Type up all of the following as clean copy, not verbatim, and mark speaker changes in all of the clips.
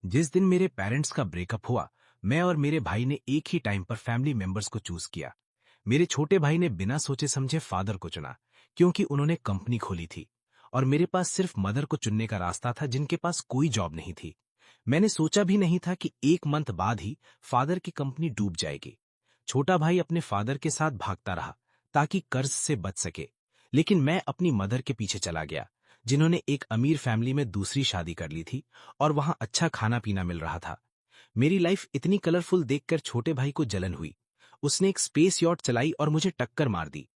Speaker 1: जिस दिन मेरे पेरेंट्स का ब्रेकअप हुआ, मैं और मेरे भाई ने एक ही टाइम पर फैमिली मेंबर्स को चूज किया। मेरे छोटे भाई ने बिना सोचे समझे फादर को चुना, क्योंकि उन्होंने कंपनी खोली थी। और मेरे पास सिर्फ मदर को चुनने का रास्ता था, जिनके पास कोई जॉब नहीं थी। मैंने सोचा भी नहीं था कि एक मंथ बाद ही फादर की कंपनी डूब जाएगी। छोटा भाई अपने फादर के साथ भागता रहा ताकि कर्ज से बच सके, लेकिन मैं अपनी मदर के पीछे चला गया, जिन्होंने एक अमीर फैमिली में दूसरी शादी कर ली थी और वहां अच्छा खाना पीना मिल रहा था। मेरी लाइफ इतनी कलरफुल देखकर छोटे भाई को जलन हुई। उसने एक स्पेस यॉट चलाई और मुझे टक्कर मार दी।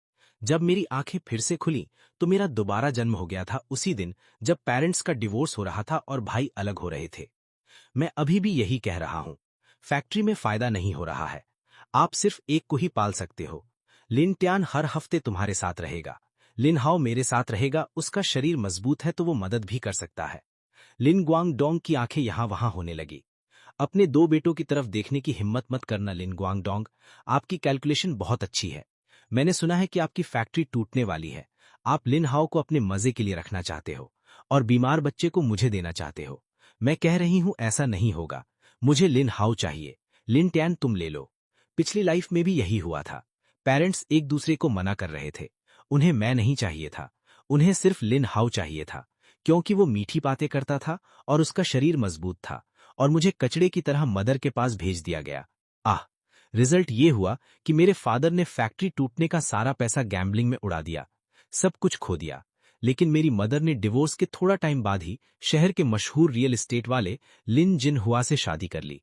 Speaker 1: जब मेरी आंखें फिर से खुली तो मेरा दोबारा जन्म हो गया था, उसी दिन जब पेरेंट्स का डिवोर्स हो रहा था और भाई अलग हो रहे थे। मैं अभी भी यही कह रहा हूं, फैक्ट्री में फायदा नहीं हो रहा है। आप सिर्फ एक को ही पाल सकते हो। लिन ट्यान हर हफ्ते तुम्हारे साथ रहेगा। लिन हाओ मेरे साथ रहेगा, उसका शरीर मजबूत है तो वो मदद भी कर सकता है। लिन ग्वांग डोंग की आंखें यहां वहां होने लगी। अपने दो बेटों की तरफ देखने की हिम्मत मत करना लिन ग्वांग डोंग। आपकी कैलकुलेशन बहुत अच्छी है। मैंने सुना है कि आपकी फैक्ट्री टूटने वाली है। आप लिन हाओ को अपने मजे के लिए रखना चाहते हो और बीमार बच्चे को मुझे देना चाहते हो। मैं कह रही हूं ऐसा नहीं होगा। मुझे लिन हाओ चाहिए। लिन टैन तुम ले लो। पिछली लाइफ में भी यही हुआ था। पेरेंट्स एक दूसरे को मना कर रहे थे। उन्हें मैं नहीं चाहिए था। उन्हें सिर्फ लिन हाओ चाहिए था, क्योंकि वो मीठी बातें करता था और उसका शरीर मजबूत था। और मुझे कचड़े की तरह मदर के पास भेज दिया गया। आह। रिजल्ट ये हुआ कि मेरे फादर ने फैक्ट्री टूटने का सारा पैसा गैम्बलिंग में उड़ा दिया। सब कुछ खो दिया। लेकिन मेरी मदर ने डिवोर्स के थोड़ा टाइम बाद ही शहर के मशहूर रियल एस्टेट वाले लिन जिन हुआ से शादी कर ली।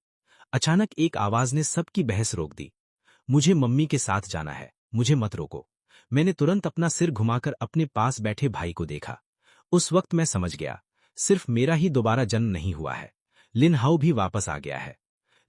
Speaker 1: अचानक एक आवाज ने सबकी बहस रोक दी। मुझे मम्मी के साथ जाना है, मुझे मत रोको। मैंने तुरंत अपना सिर घुमाकर अपने पास बैठे भाई को देखा। उस वक्त मैं समझ गया, सिर्फ मेरा ही दोबारा जन्म नहीं हुआ है, लिन हाउ भी वापस आ गया है।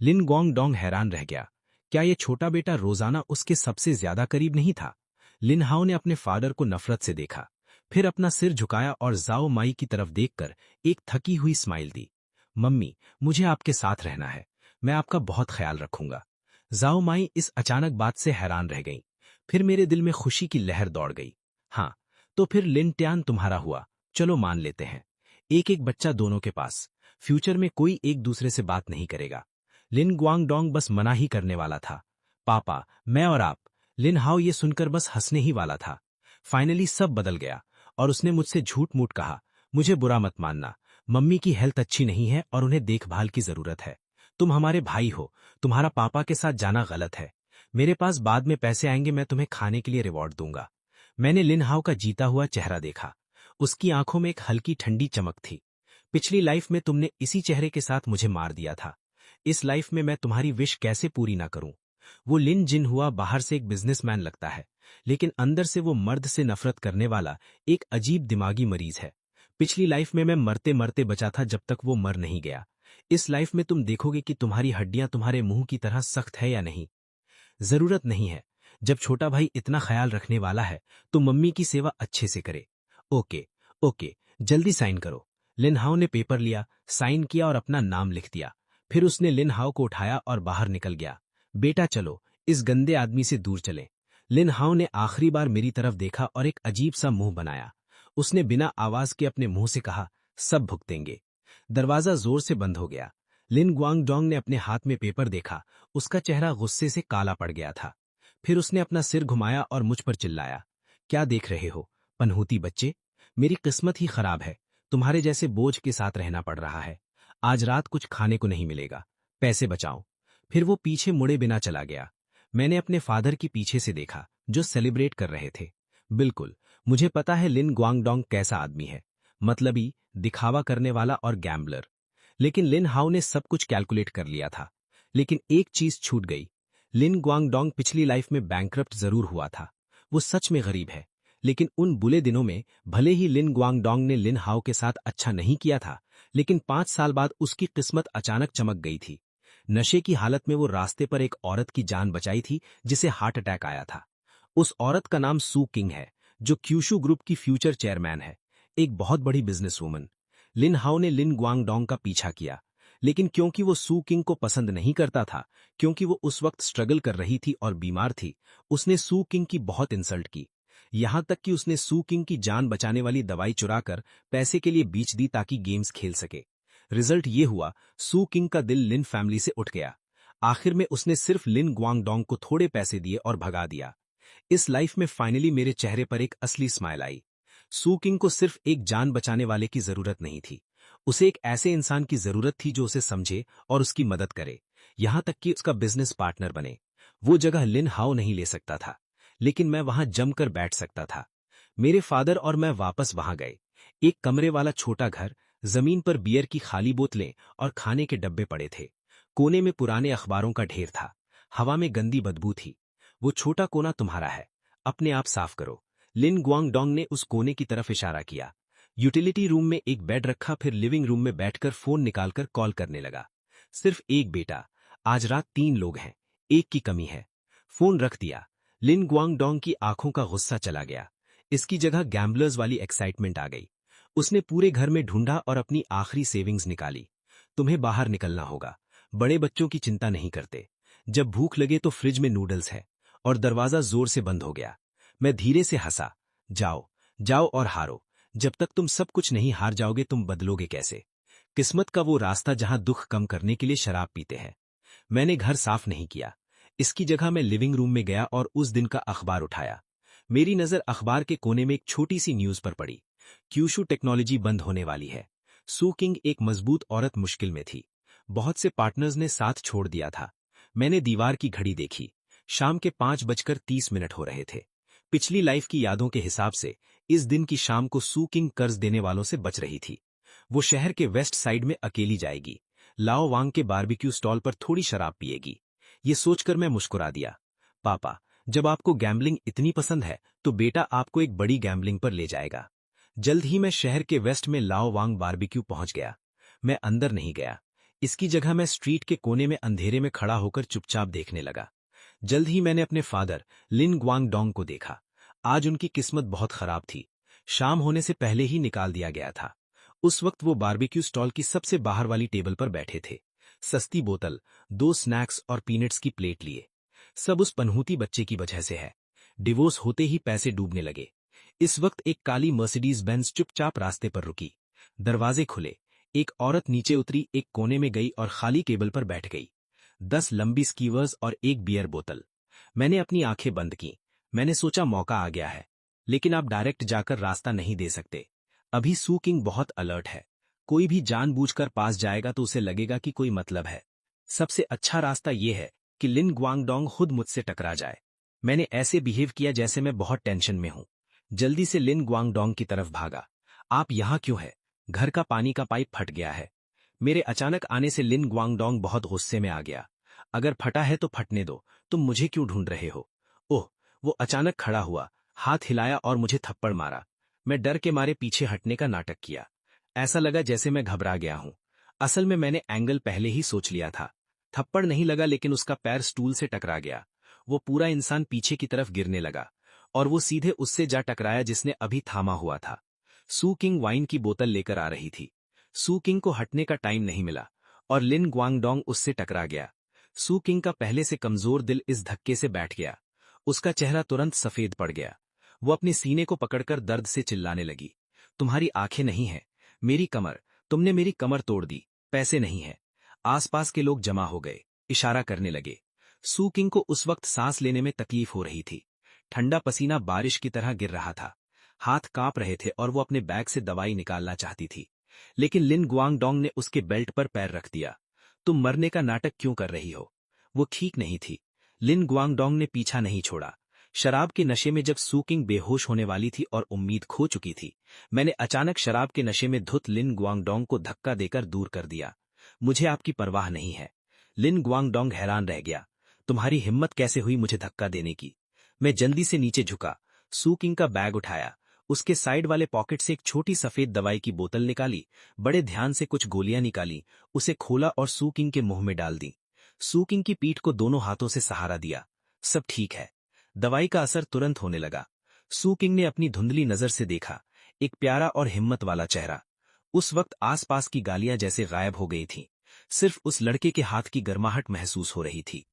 Speaker 1: लिन गोंग डोंग हैरान रह गया। क्या ये छोटा बेटा रोजाना उसके सबसे ज्यादा करीब नहीं था? लिन हाउ ने अपने फादर को नफरत से देखा, फिर अपना सिर झुकाया और जाओ माई की तरफ देखकर एक थकी हुई स्माइल दी। मम्मी, मुझे आपके साथ रहना है। मैं आपका बहुत ख्याल रखूंगा। जाओ माई इस अचानक बात से हैरान रह गई। फिर मेरे दिल में खुशी की लहर दौड़ गई। हाँ, तो फिर लिन ट्यान तुम्हारा हुआ। चलो मान लेते हैं। एक एक बच्चा दोनों के पास। फ्यूचर में कोई एक दूसरे से बात नहीं करेगा। लिन ग्वांग डोंग बस मना ही करने वाला था। पापा, मैं और आप। लिन हाओ ये सुनकर बस हंसने ही वाला था। फाइनली सब बदल गया और उसने मुझसे झूठ मूठ कहा, मुझे बुरा मत मानना। मम्मी की हेल्थ अच्छी नहीं है और उन्हें देखभाल की जरूरत है। तुम हमारे भाई हो। तुम्हारा पापा के साथ जाना गलत है। मेरे पास बाद में पैसे आएंगे, मैं तुम्हें खाने के लिए रिवॉर्ड दूंगा। मैंने लिन हाओ का जीता हुआ चेहरा देखा। उसकी आंखों में एक हल्की ठंडी चमक थी। पिछली लाइफ में तुमने इसी चेहरे के साथ मुझे मार दिया था। इस लाइफ में मैं तुम्हारी विश कैसे पूरी ना करूं? वो लिन जिन हुआ बाहर से एक बिजनेसमैन लगता है, लेकिन अंदर से वो मर्द से नफरत करने वाला एक अजीब दिमागी मरीज है। पिछली लाइफ में मैं मरते मरते बचा था, जब तक वो मर नहीं गया। इस लाइफ में तुम देखोगे कि तुम्हारी हड्डियां तुम्हारे मुंह की तरह सख्त है या नहीं। जरूरत नहीं है। जब छोटा भाई इतना ख्याल रखने वाला है तो मम्मी की सेवा अच्छे से करे। ओके, ओके, जल्दी साइन करो। लिन हाओ ने पेपर लिया, साइन किया और अपना नाम लिख दिया। फिर उसने लिन हाओ को उठाया और बाहर निकल गया। बेटा चलो, इस गंदे आदमी से दूर चलें। लिन हाओ ने आखिरी बार मेरी तरफ देखा और एक अजीब सा मुंह बनाया। उसने बिना आवाज के अपने मुंह से कहा, सब भुगतेंगे। दरवाजा जोर से बंद हो गया। लिन ग्वांग डोंग ने अपने हाथ में पेपर देखा। उसका चेहरा गुस्से से काला पड़ गया था। फिर उसने अपना सिर घुमाया और मुझ पर चिल्लाया, क्या देख रहे हो, पनहूती बच्चे? मेरी किस्मत ही खराब है। तुम्हारे जैसे बोझ के साथ रहना पड़ रहा है। आज रात कुछ खाने को नहीं मिलेगा। पैसे बचाओ। फिर वो पीछे मुड़े बिना चला गया। मैंने अपने फादर की पीछे से देखा, जो सेलिब्रेट कर रहे थे। बिल्कुल, मुझे पता है लिन ग्वांगडोंग कैसा आदमी है। मतलबी, दिखावा करने वाला और गैम्बलर। लेकिन लिन हाउ ने सब कुछ कैलकुलेट कर लिया था। लेकिन एक चीज छूट गई। लिन ग्वांगडोंग पिछली लाइफ में बैंकरप्ट जरूर हुआ था। वो सच में गरीब है। लेकिन उन बुरे दिनों में भले ही लिन ग्वांगडोंग ने लिन हाउ के साथ अच्छा नहीं किया था, लेकिन 5 साल बाद उसकी किस्मत अचानक चमक गई थी। नशे की हालत में वो रास्ते पर एक औरत की जान बचाई थी, जिसे हार्ट अटैक आया था। उस औरत का नाम सू किंग है, जो क्यूशू ग्रुप की फ्यूचर चेयरमैन है, एक बहुत बड़ी बिजनेस वूमन। लिन हाउ ने लिन ग्वांगडोंग का पीछा किया, लेकिन क्योंकि वो सू किंग को पसंद नहीं करता था, क्योंकि वो उस वक्त स्ट्रगल कर रही थी और बीमार थी, उसने सू किंग की बहुत इंसल्ट की। यहां तक कि उसने सू किंग की जान बचाने वाली दवाई चुराकर पैसे के लिए बेच दी ताकि गेम्स खेल सके। रिजल्ट ये हुआ, सू किंग का दिल लिन फैमिली से उठ गया। आखिर में उसने सिर्फ लिन ग्वांगडोंग को थोड़े पैसे दिए और भगा दिया। इस लाइफ में फाइनली मेरे चेहरे पर एक असली स्माइल आई। सू किंग को सिर्फ एक जान बचाने वाले की जरूरत नहीं थी, उसे एक ऐसे इंसान की जरूरत थी जो उसे समझे और उसकी मदद करे, यहां तक कि उसका बिजनेस पार्टनर बने। वो जगह लिन हाउ नहीं ले सकता था, लेकिन मैं वहां जमकर बैठ सकता था। मेरे फादर और मैं वापस वहां गए। एक कमरे वाला छोटा घर, जमीन पर बियर की खाली बोतलें और खाने के डब्बे पड़े थे। कोने में पुराने अखबारों का ढेर था। हवा में गंदी बदबू थी। वो छोटा कोना तुम्हारा है, अपने आप साफ करो। लिन ग्वांगडोंग ने उस कोने की तरफ इशारा किया। यूटिलिटी रूम में एक बेड रखा, फिर लिविंग रूम में बैठकर फोन निकालकर कॉल करने लगा। सिर्फ एक बेटा, आज रात 3 लोग हैं, एक की कमी है। फोन रख दिया। लिन ग्वांगडोंग की आंखों का गुस्सा चला गया। इसकी जगह गैम्बलर्स वाली एक्साइटमेंट आ गई। उसने पूरे घर में ढूंढा और अपनी आखिरी सेविंग्स निकाली। तुम्हें बाहर निकलना होगा, बड़े बच्चों की चिंता नहीं करते। जब भूख लगे तो फ्रिज में नूडल्स है। और दरवाजा जोर से बंद हो गया। मैं धीरे से हंसा। जाओ, जाओ और हारो। जब तक तुम सब कुछ नहीं हार जाओगे तुम बदलोगे कैसे? किस्मत का वो रास्ता जहां दुख कम करने के लिए शराब पीते हैं। मैंने घर साफ नहीं किया। इसकी जगह मैं लिविंग रूम में गया और उस दिन का अखबार उठाया। मेरी नजर अखबार के कोने में एक छोटी सी न्यूज पर पड़ी। क्यूशू टेक्नोलॉजी बंद होने वाली है। सू किंग, एक मजबूत औरत, मुश्किल में थी। बहुत से पार्टनर्स ने साथ छोड़ दिया था। मैंने दीवार की घड़ी देखी। शाम के 5:30 हो रहे थे। पिछली लाइफ की यादों के हिसाब से इस दिन की शाम को सू किंग कर्ज देने वालों से बच रही थी। वो शहर के वेस्ट साइड में अकेली जाएगी। लाओ वांग के बारबेक्यू स्टॉल पर थोड़ी शराब पिएगी। ये सोचकर मैं मुस्कुरा दिया। पापा, जब आपको गैम्बलिंग इतनी पसंद है तो बेटा आपको एक बड़ी गैम्बलिंग पर ले जाएगा। जल्द ही मैं शहर के वेस्ट में लाओ वांग बारबेक्यू पहुंच गया। मैं अंदर नहीं गया। इसकी जगह मैं स्ट्रीट के कोने में अंधेरे में खड़ा होकर चुपचाप देखने लगा। जल्द ही मैंने अपने फादर लिन ग्वांगडोंग को देखा। आज उनकी किस्मत बहुत खराब थी। शाम होने से पहले ही निकाल दिया गया था। उस वक्त वो बारबेक्यू स्टॉल की सबसे बाहर वाली टेबल पर बैठे थे। सस्ती बोतल, 2 स्नैक्स और पीनट्स की प्लेट लिए। सब उस पनहूती बच्चे की वजह से है। डिवोर्स होते ही पैसे डूबने लगे। इस वक्त एक काली मर्सिडीज बेंज चुपचाप रास्ते पर रुकी। दरवाजे खुले। एक औरत नीचे उतरी, एक कोने में गई और खाली टेबल पर बैठ गई। 10 लंबी स्कीवर्स और एक बियर बोतल। मैंने अपनी आंखें बंद की। मैंने सोचा मौका आ गया है। लेकिन आप डायरेक्ट जाकर रास्ता नहीं दे सकते। अभी सू किंग बहुत अलर्ट है। कोई भी जानबूझकर पास जाएगा तो उसे लगेगा कि कोई मतलब है। सबसे अच्छा रास्ता यह है कि लिन ग्वांगडोंग खुद मुझसे टकरा जाए। मैंने ऐसे बिहेव किया जैसे मैं बहुत टेंशन में हूं। जल्दी से लिन ग्वांगडोंग की तरफ भागा। आप यहां क्यों है? घर का पानी का पाइप फट गया है। मेरे अचानक आने से लिन ग्वांगडोंग बहुत गुस्से में आ गया। अगर फटा है तो फटने दो, तुम मुझे क्यों ढूंढ रहे हो? ओह! वो अचानक खड़ा हुआ, हाथ हिलाया और मुझे थप्पड़ मारा। मैं डर के मारे पीछे हटने का नाटक किया। ऐसा लगा जैसे मैं घबरा गया हूं। असल में मैंने एंगल पहले ही सोच लिया था। थप्पड़ नहीं लगा, लेकिन उसका पैर स्टूल से टकरा गया। वो पूरा इंसान पीछे की तरफ गिरने लगा और वो सीधे उससे जा टकराया जिसने अभी थामा हुआ था। सू किंग वाइन की बोतल लेकर आ रही थी। सू किंग को हटने का टाइम नहीं मिला और लिन ग्वांगडोंग उससे टकरा गया। सू किंग का पहले से कमजोर दिल इस धक्के से बैठ गया। उसका चेहरा तुरंत सफेद पड़ गया। वो अपने सीने को पकड़कर दर्द से चिल्लाने लगी। तुम्हारी आंखें नहीं है, मेरी कमर। तुमने मेरी कमर तोड़ दी। पैसे नहीं है। आसपास के लोग जमा हो गए, इशारा करने लगे। सू किंग को उस वक्त सांस लेने में तकलीफ हो रही थी। ठंडा पसीना बारिश की तरह गिर रहा था। हाथ कांप रहे थे और वो अपने बैग से दवाई निकालना चाहती थी, लेकिन लिन ग्वांगडोंग ने उसके बेल्ट पर पैर रख दिया। तुम मरने का नाटक क्यों कर रही हो? वो ठीक नहीं थी। लिन ग्वांगडोंग ने पीछा नहीं छोड़ा। शराब के नशे में जब सू किंग बेहोश होने वाली थी और उम्मीद खो चुकी थी, मैंने अचानक शराब के नशे में धुत लिन ग्वांगडोंग को धक्का देकर दूर कर दिया। मुझे आपकी परवाह नहीं है। लिन ग्वांगडोंग हैरान रह गया। तुम्हारी हिम्मत कैसे हुई मुझे धक्का देने की? मैं जल्दी से नीचे झुका। सू किंग का बैग उठाया। उसके साइड वाले पॉकेट से एक छोटी सफेद दवाई की बोतल निकाली। बड़े ध्यान से कुछ गोलियां निकाली, उसे खोला और सू किंग के मुंह में डाल दी। सू किंग की पीठ को दोनों हाथों से सहारा दिया। सब ठीक है। दवाई का असर तुरंत होने लगा। सू किंग ने अपनी धुंधली नजर से देखा। एक प्यारा और हिम्मत वाला चेहरा। उस वक्त आसपास की गालियां जैसे गायब हो गई थीं। सिर्फ उस लड़के के हाथ की गर्माहट महसूस हो रही थी।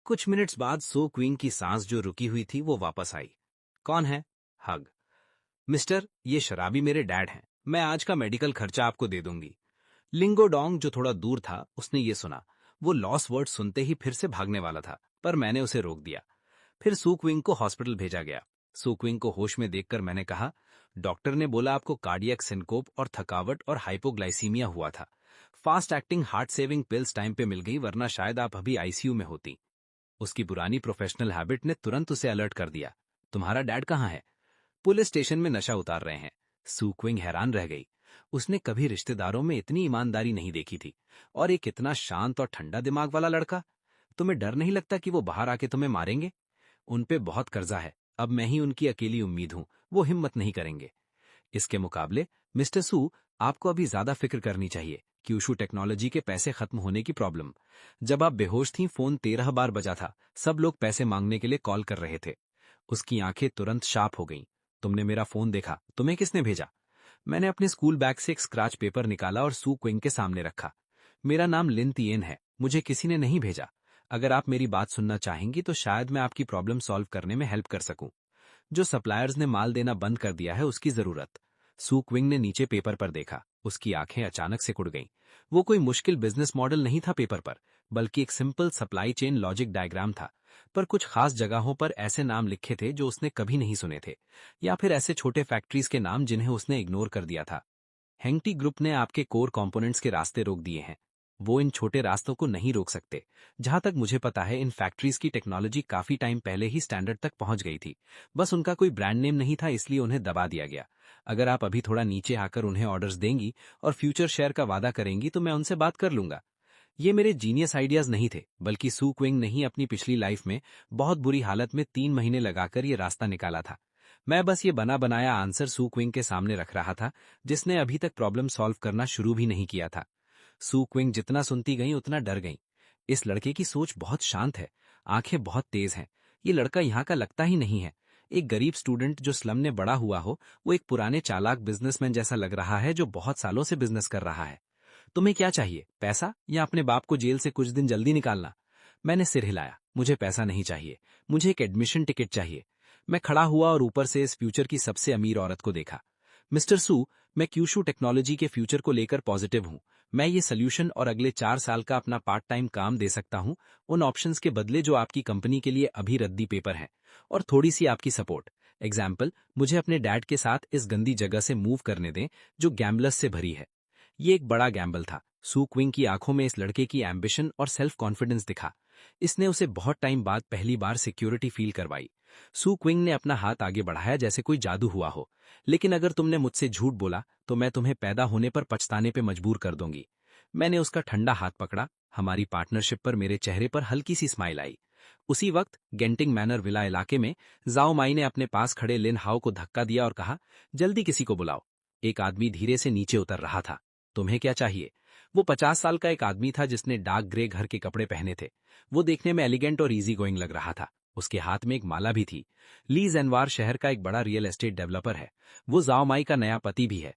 Speaker 1: कुछ मिनट्स बाद सो क्वीन की सांस जो रुकी हुई थी वो वापस आई। कौन है? हग। मिस्टर, ये शराबी मेरे डैड हैं। मैं आज का मेडिकल खर्चा आपको दे दूंगी। लिंगोडोंग, जो थोड़ा दूर था, उसने ये सुना। वो लॉस वर्ड सुनते ही फिर से भागने वाला था, पर मैंने उसे रोक दिया। फिर सुक्विंग को हॉस्पिटल भेजा गया। सुक्विंग को होश में देखकर मैंने कहा, डॉक्टर ने बोला आपको कार्डियक सिनकोप और थकावट और हाइपोग्लाइसीमिया हुआ था। Fast acting heart saving pills time पे मिल गई, वरना शायद आप अभी आईसीयू में होती। उसकी पुरानी प्रोफेशनल हैबिट ने तुरंत उसे अलर्ट कर दिया। तुम्हारा डैड कहाँ है? पुलिस स्टेशन में नशा उतार रहे हैं। सुक्विंग हैरान रह गई। उसने कभी रिश्तेदारों में इतनी ईमानदारी नहीं देखी थी। और एक इतना शांत और ठंडा दिमाग वाला लड़का। तुम्हें डर नहीं लगता कि वो बाहर आके तुम्हें मारेंगे? उन पे बहुत कर्जा है, अब मैं ही उनकी अकेली उम्मीद हूं, वो हिम्मत नहीं करेंगे। इसके मुकाबले मिस्टर सू, आपको अभी ज्यादा फिक्र करनी चाहिए। क्यूशू टेक्नोलॉजी के पैसे खत्म होने की प्रॉब्लम। जब आप बेहोश थीं, फोन 13 बार बजा था। सब लोग पैसे मांगने के लिए कॉल कर रहे थे। उसकी आंखें तुरंत शार्प हो गईं। तुमने मेरा फोन देखा, तुम्हें किसने भेजा? मैंने अपने स्कूल बैग से एक स्क्रैच पेपर निकाला और सू क्विंग के सामने रखा। मेरा नाम लिन तिएन है, मुझे किसी ने नहीं भेजा। अगर आप मेरी बात सुनना चाहेंगी तो शायद मैं आपकी प्रॉब्लम सॉल्व करने में हेल्प कर सकूं। जो सप्लायर्स ने माल देना बंद कर दिया है, उसकी जरूरत। सू क्विंग ने नीचे पेपर पर देखा। उसकी आंखें अचानक से कुड़ गईं। वो कोई मुश्किल बिजनेस मॉडल नहीं था पेपर पर, बल्कि एक simple supply chain logic diagram था। पर कुछ खास जगहों पर ऐसे नाम लिखे थे जो उसने कभी नहीं सुने थे, या फिर ऐसे छोटे फैक्ट्रीज के नाम जिन्हें उसने इग्नोर कर दिया था। हेंगटी ग्रुप ने आपके कोर कंपोनेंट्स के रास्ते रोक दिए हैं। वो इन छोटे रास्तों को नहीं रोक सकते। जहां तक मुझे पता है, इन फैक्ट्रीज की टेक्नोलॉजी काफी टाइम पहले ही स्टैंडर्ड तक पहुंच गई थी। बस उनका कोई ब्रांड नेम नहीं था, इसलिए उन्हें दबा दिया गया। अगर आप अभी थोड़ा नीचे आकर उन्हें ऑर्डर्स देंगी और फ्यूचर शेयर का वादा करेंगी तो मैं उनसे बात कर लूंगा। ये मेरे जीनियस आइडियाज नहीं थे, बल्कि सू क्विंग ने ही अपनी पिछली लाइफ में बहुत बुरी हालत में 3 महीने लगाकर ये रास्ता निकाला था। मैं बस ये बना बनाया आंसर सू क्विंग के सामने रख रहा था, जिसने अभी तक प्रॉब्लम सॉल्व करना शुरू भी नहीं किया था। सू क्विंग जितना सुनती गई उतना डर गई। इस लड़के की सोच बहुत शांत है, आंखें बहुत तेज हैं। ये लड़का यहाँ का लगता ही नहीं है। एक गरीब स्टूडेंट जो स्लम में बड़ा हुआ हो, वो एक पुराने चालाक बिजनेसमैन जैसा लग रहा है जो बहुत सालों से बिजनेस कर रहा है। तुम्हें क्या चाहिए, पैसा या अपने बाप को जेल से कुछ दिन जल्दी निकालना? मैंने सिर हिलाया। मुझे पैसा नहीं चाहिए, मुझे एक एडमिशन टिकट चाहिए। मैं खड़ा हुआ और ऊपर से इस फ्यूचर की सबसे अमीर औरत को देखा। मिस्टर सू, मैं क्यूशू टेक्नोलॉजी के फ्यूचर को लेकर पॉजिटिव हूं। मैं ये सोल्यूशन और अगले 4 साल का अपना पार्ट टाइम काम दे सकता हूं, उन ऑप्शंस के बदले जो आपकी कंपनी के लिए अभी रद्दी पेपर हैं, और थोड़ी सी आपकी सपोर्ट। एग्जाम्पल, मुझे अपने डैड के साथ इस गंदी जगह से मूव करने दें जो गैम्बलर्स से भरी है। ये एक बड़ा गैम्बल था। सू क्विंग की आंखों में इस लड़के की एम्बिशन और सेल्फ कॉन्फिडेंस दिखा। इसने उसे बहुत टाइम बाद पहली बार सिक्योरिटी फील करवाई। सू क्विंग ने अपना हाथ आगे बढ़ाया जैसे कोई जादू हुआ हो। लेकिन अगर तुमने मुझसे झूठ बोला तो मैं तुम्हें पैदा होने पर पछताने पे मजबूर कर दूंगी। मैंने उसका ठंडा हाथ पकड़ा। हमारी पार्टनरशिप पर मेरे चेहरे पर हल्की सी स्माइल आई। उसी वक्त गेंटिंग मैनर विला इलाके में जाओ माई ने अपने पास खड़े लिन हाओ को धक्का दिया और कहा, जल्दी किसी को बुलाओ। एक आदमी धीरे से नीचे उतर रहा था। तुम्हें क्या चाहिए? वो 50 साल का एक आदमी था जिसने डार्क ग्रे घर के कपड़े पहने थे। वो देखने में एलिगेंट और इजी गोइंग लग रहा था। उसके हाथ में एक माला भी थी। ली जेनवार शहर का एक बड़ा रियल एस्टेट डेवलपर है। वो जाओ माई का नया पति भी है।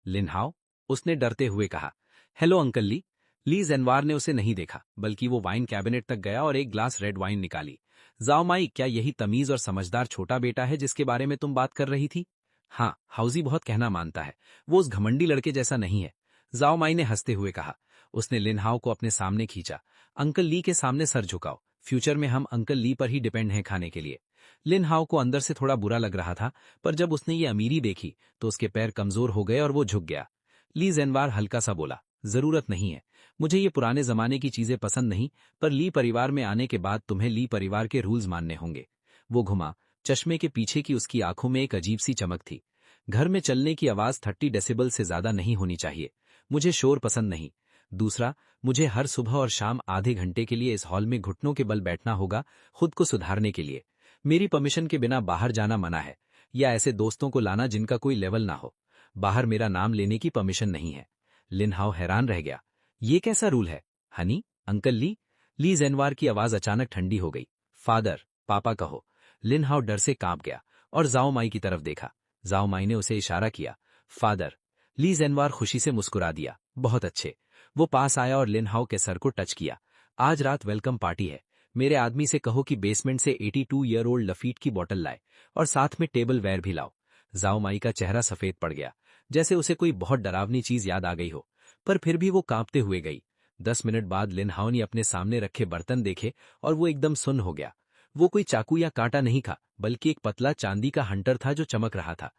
Speaker 1: लिनहाओ, उसने डरते हुए कहा। हेलो अंकल ली। ली जेनवार ने उसे नहीं देखा, बल्कि वो वाइन कैबिनेट तक गया और एक ग्लास रेड वाइन निकाली। जाओ माई, क्या यही तमीज और समझदार छोटा बेटा है जिसके बारे में तुम बात कर रही थी? हाँ, हाउजी बहुत कहना मानता है। वो उस घमंडी लड़के जैसा नहीं है, जाओ माई ने हंसते हुए कहा। उसने लिनहाओ को अपने सामने खींचा। अंकल ली के सामने सर झुकाओ। फ्यूचर में हम अंकल ली पर ही डिपेंड हैं खाने के लिए। लिनहाओ को अंदर से थोड़ा बुरा लग रहा था, पर जब उसने ये अमीरी देखी तो उसके पैर कमजोर हो गए और वो झुक गया। ली जेनवार हल्का सा बोला, जरूरत नहीं है। मुझे ये पुराने जमाने की चीजें पसंद नहीं, पर ली परिवार में आने के बाद तुम्हें ली परिवार के रूल्स मानने होंगे। वो घुमा। चश्मे के पीछे की उसकी आंखों में एक अजीब सी चमक थी। घर में चलने की आवाज 30 डेसिबल से ज्यादा नहीं होनी चाहिए। मुझे शोर पसंद नहीं। दूसरा, मुझे हर सुबह और शाम आधे घंटे के लिए इस हॉल में घुटनों के बल बैठना होगा, खुद को सुधारने के लिए। मेरी परमिशन के बिना बाहर जाना मना है, या ऐसे दोस्तों को लाना जिनका कोई लेवल ना हो। बाहर मेरा नाम लेने की परमिशन नहीं है। लिनहाओ हैरान रह गया। ये कैसा रूल है? हनी, अंकल ली। ली जेनवार की आवाज अचानक ठंडी हो गई। फादर, पापा कहो। लिनहाओ डर से कांप गया और जाओ माई की तरफ देखा। जाओ माई ने उसे इशारा किया। फादर। ली जेनवार खुशी से मुस्कुरा दिया। बहुत अच्छे। वो पास आया और लिनहाओ के सर को टच किया। आज रात वेलकम पार्टी है। मेरे आदमी से कहो कि बेसमेंट से 82 ईयर ओल्ड लफीट की बोतल लाए, और साथ में टेबल वेयर भी लाओ। जाओ माई का चेहरा सफेद पड़ गया, जैसे उसे कोई बहुत डरावनी चीज याद आ गई हो।
Speaker 2: पर फिर भी वो कांपते हुए गई। 10 मिनट बाद लिन हाओ ने अपने सामने रखे बर्तन देखे और वो एकदम सुन्न हो गया। वो कोई चाकू या कांटा नहीं था, बल्कि एक पतला चांदी का हंटर था जो चमक रहा था।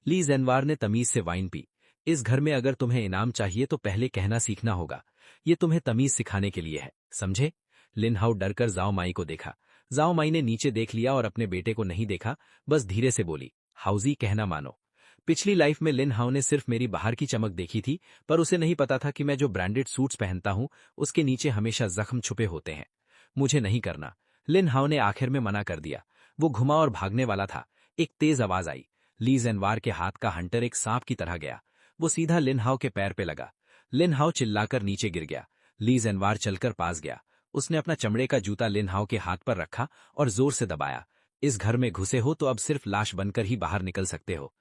Speaker 2: ली ज़ेनवार ने तमीज से वाइन पी। इस घर में अगर तुम्हें इनाम चाहिए तो पहले कहना सीखना होगा। ये तुम्हें तमीज सिखाने के लिए है, समझे? लिन हाओ डरकर जाओ माई को देखा। जाओ माई ने नीचे देख लिया और अपने बेटे को नहीं देखा, बस धीरे से बोली, हाउजी कहना मानो। पिछली लाइफ में लिन हाओ ने सिर्फ मेरी बाहर की चमक देखी थी, पर उसे नहीं पता था कि मैं जो ब्रांडेड सूट्स पहनता हूं उसके नीचे हमेशा जख्म छुपे होते हैं। मुझे नहीं करना, लिन हाओ ने आखिर में मना कर दिया। वो घुमा और भागने वाला था। एक तेज आवाज आई। ली ज़ेनवार के हाथ का हंटर एक सांप की तरह गया। वो सीधा लिन हाओ के पैर पे लगा। लिन हाओ चिल्लाकर नीचे गिर गया। ली ज़ेनवार चलकर पास गया। उसने अपना चमड़े का जूता लिन हाओ के हाथ पर रखा और जोर से दबाया। इस घर में घुसे हो तो अब सिर्फ लाश बनकर ही बाहर निकल सकते हो।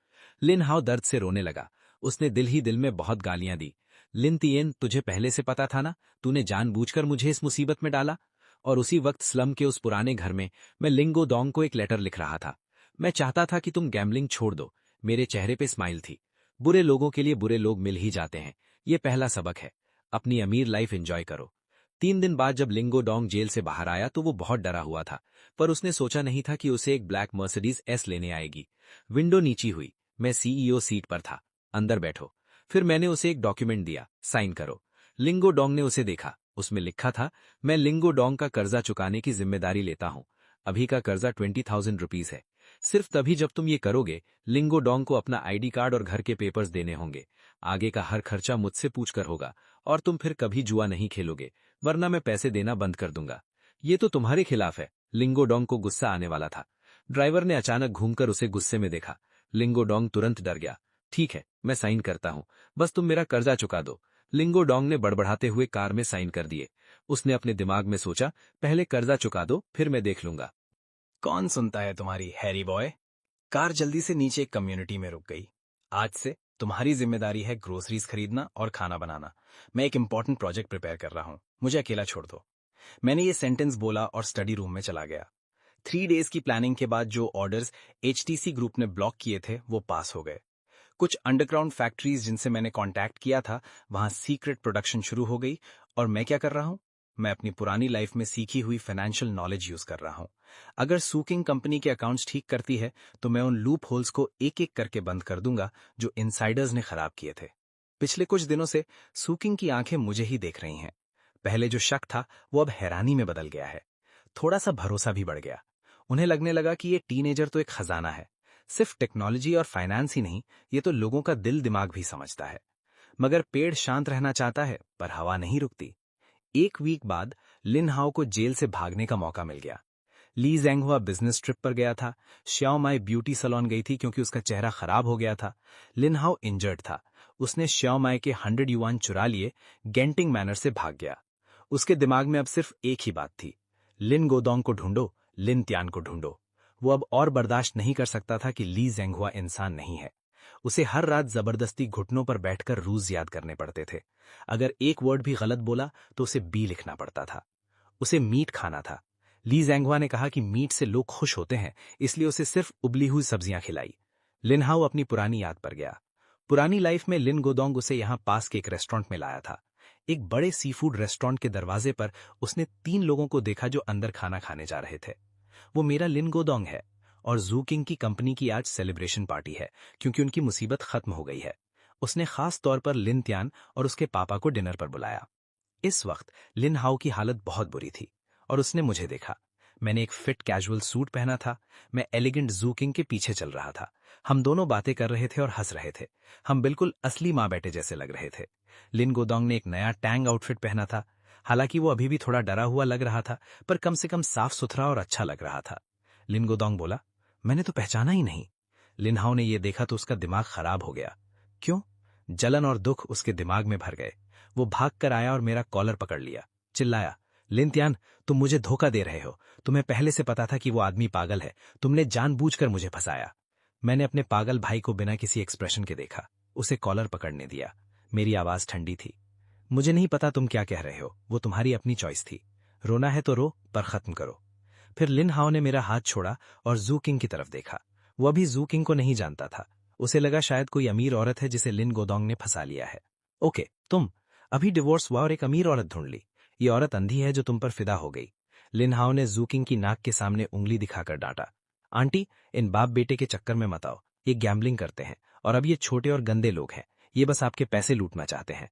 Speaker 2: लिन हाओ दर्द से रोने लगा। उसने दिल ही दिल में बहुत गालियां दी। लिन तियेन, तुझे पहले से पता था ना? तूने जानबूझकर मुझे इस मुसीबत में डाला। और उसी वक्त स्लम के उस पुराने घर में मैं लिंगो डोंग को एक लेटर लिख रहा था। मैं चाहता था कि तुम गैम्बलिंग छोड़ दो। मेरे चेहरे पे स्माइल थी। बुरे लोगों के लिए बुरे लोग मिल ही जाते हैं। ये पहला सबक है। अपनी अमीर लाइफ एंजॉय करो। 3 दिन बाद जब लिंगो डोंग जेल से बाहर आया तो वो बहुत डरा हुआ था, पर उसने सोचा नहीं था कि उसे एक ब्लैक मर्सिडीज एस लेने आएगी। विंडो नीची हुई। मैं सीईओ सीट पर था। अंदर बैठो। फिर मैंने उसे एक डॉक्यूमेंट दिया, साइन करो। लिंगो डोंग ने उसे देखा। उसमें लिखा था, मैं लिंगो डोंग का कर्जा चुकाने की जिम्मेदारी लेता हूं। अभी का कर्जा 20,000 रुपीज है। सिर्फ तभी जब तुम ये करोगे, लिंगो डोंग को अपना आईडी कार्ड और घर के पेपर्स देने होंगे। आगे का हर खर्चा मुझसे पूछकर होगा, और तुम फिर कभी जुआ नहीं खेलोगे, वरना मैं पैसे देना बंद कर दूंगा। ये तो तुम्हारे खिलाफ है। लिंगो डोंग को गुस्सा आने वाला था। ड्राइवर ने अचानक घूमकर उसे गुस्से में देखा। लिंगो डोंग तुरंत डर गया। ठीक है, मैं साइन करता हूं, बस तुम मेरा कर्जा चुका दो। लिंगो डोंग ने बड़बड़ाते हुए कार में साइन कर दिए। उसने अपने दिमाग में सोचा, पहले कर्जा चुका दो, फिर मैं देख लूंगा।
Speaker 1: कौन सुनता है तुम्हारी हैरी बॉय? कार जल्दी से नीचे एक कम्युनिटी में रुक गई। आज से तुम्हारी जिम्मेदारी है ग्रोसरीज खरीदना और खाना बनाना। मैं एक इंपॉर्टेंट प्रोजेक्ट प्रिपेयर कर रहा हूं, मुझे अकेला छोड़ दो। मैंने ये सेंटेंस बोला और स्टडी रूम में चला गया। 3 डेज की प्लानिंग के बाद जो ऑर्डर्स एचटीसी ग्रुप ने ब्लॉक किए थे वो पास हो गए। कुछ अंडरग्राउंड फैक्ट्रीज जिनसे मैंने कांटेक्ट किया था, वहां सीक्रेट प्रोडक्शन शुरू हो गई। और मैं क्या कर रहा हूं? मैं अपनी पुरानी लाइफ में सीखी हुई फाइनेंशियल नॉलेज यूज कर रहा हूं। अगर सूकिंग कंपनी के अकाउंट्स ठीक करती है तो मैं उन लूप होल्स को एक एक करके बंद कर दूंगा जो इनसाइडर्स ने खराब किए थे। पिछले कुछ दिनों से सूकिंग की आंखें मुझे ही देख रही हैं। पहले जो शक था वो अब हैरानी में बदल गया है। थोड़ा सा भरोसा भी बढ़ गया। उन्हें लगने लगा कि ये टीनेजर तो एक खजाना है। सिर्फ टेक्नोलॉजी और फाइनेंस ही नहीं, ये तो लोगों का दिल दिमाग भी समझता है। मगर पेड़ शांत रहना चाहता है, पर हवा नहीं रुकती। एक वीक बाद लिन हाओ को जेल से भागने का मौका मिल गया। ली ज़ेंगहुआ बिजनेस ट्रिप पर गया था। श्याओ माई ब्यूटी सैलून गई थी क्योंकि उसका चेहरा खराब हो गया था। लिन हाओ इंजर्ड था। उसने श्याओ माई के 100 युआन चुरा लिए, गेंटिंग मैनर से भाग गया। उसके दिमाग में अब सिर्फ एक ही बात थी, लिन गोदोंग को ढूंढो, लिन त्यान को ढूंढो। वो अब और बर्दाश्त नहीं कर सकता था कि ली ज़ेंगहुआ इंसान नहीं है। उसे हर रात जबरदस्ती घुटनों पर बैठकर रूज याद करने पड़ते थे। अगर एक वर्ड भी गलत बोला तो उसे बी लिखना पड़ता था। उसे मीट खाना था। ली ज़ेंगहुआ ने कहा कि मीट से लोग खुश होते हैं, इसलिए उसे सिर्फ उबली हुई सब्जियां खिलाई। लिन हाओ अपनी पुरानी याद पर गया। पुरानी लाइफ में लिन गोदोंग उसे यहां पास के एक रेस्टोरेंट में लाया था। एक बड़े सी फूड रेस्टोरेंट के दरवाजे पर उसने 3 लोगों को देखा जो अंदर खाना खाने जा रहे थे। वो मेरा लिन गोदोंग है, और जूकिंग की कंपनी की आज सेलिब्रेशन पार्टी है क्योंकि उनकी मुसीबत खत्म हो गई है। उसने खास तौर पर लिन त्यान और उसके पापा को डिनर पर बुलाया। इस वक्त लिन हाओ की हालत बहुत बुरी थी और उसने मुझे देखा। मैंने एक फिट कैजुअल सूट पहना था। मैं एलिगेंट जूकिंग के पीछे चल रहा था। हम दोनों बातें कर रहे थे और हंस रहे थे। हम बिल्कुल असली माँ बेटे जैसे लग रहे थे। लिन गोदोंग ने एक नया टैंग आउटफिट पहना था। हालांकि वो अभी भी थोड़ा डरा हुआ लग रहा था, पर कम से कम साफ सुथरा और अच्छा लग रहा था। लिन गोदोंग बोला, मैंने तो पहचाना ही नहीं। लिन हाओ ने यह देखा तो उसका दिमाग खराब हो गया। क्यों? जलन और दुख उसके दिमाग में भर गए। वो भाग कर आया और मेरा कॉलर पकड़ लिया। चिल्लाया, लिन त्यान, तुम मुझे धोखा दे रहे हो। तुम्हें पहले से पता था कि वो आदमी पागल है। तुमने जानबूझकर मुझे फंसाया। मैंने अपने पागल भाई को बिना किसी एक्सप्रेशन के देखा। उसे कॉलर पकड़ने दिया। मेरी आवाज ठंडी थी। मुझे नहीं पता तुम क्या कह रहे हो, वो तुम्हारी अपनी चॉइस थी। रोना है तो रो, पर खत्म करो। फिर लिन हाओ ने मेरा हाथ छोड़ा और जू किंग की तरफ देखा। वो अभी जू किंग को नहीं जानता था। उसे लगा शायद कोई अमीर औरत है जिसे लिन गोदोंग ने फंसा लिया है। ओके, तुम अभी डिवोर्स हुआ और एक अमीर औरत ढूंढ ली। ये औरत अंधी है जो तुम पर फिदा हो गई। लिन हाओ ने जूकिंग की नाक के सामने उंगली दिखाकर डांटा। आंटी, इन बाप बेटे के चक्कर में मत आओ। ये गैम्बलिंग करते हैं और अब ये छोटे और गंदे लोग हैं। ये बस आपके पैसे लूटना चाहते हैं।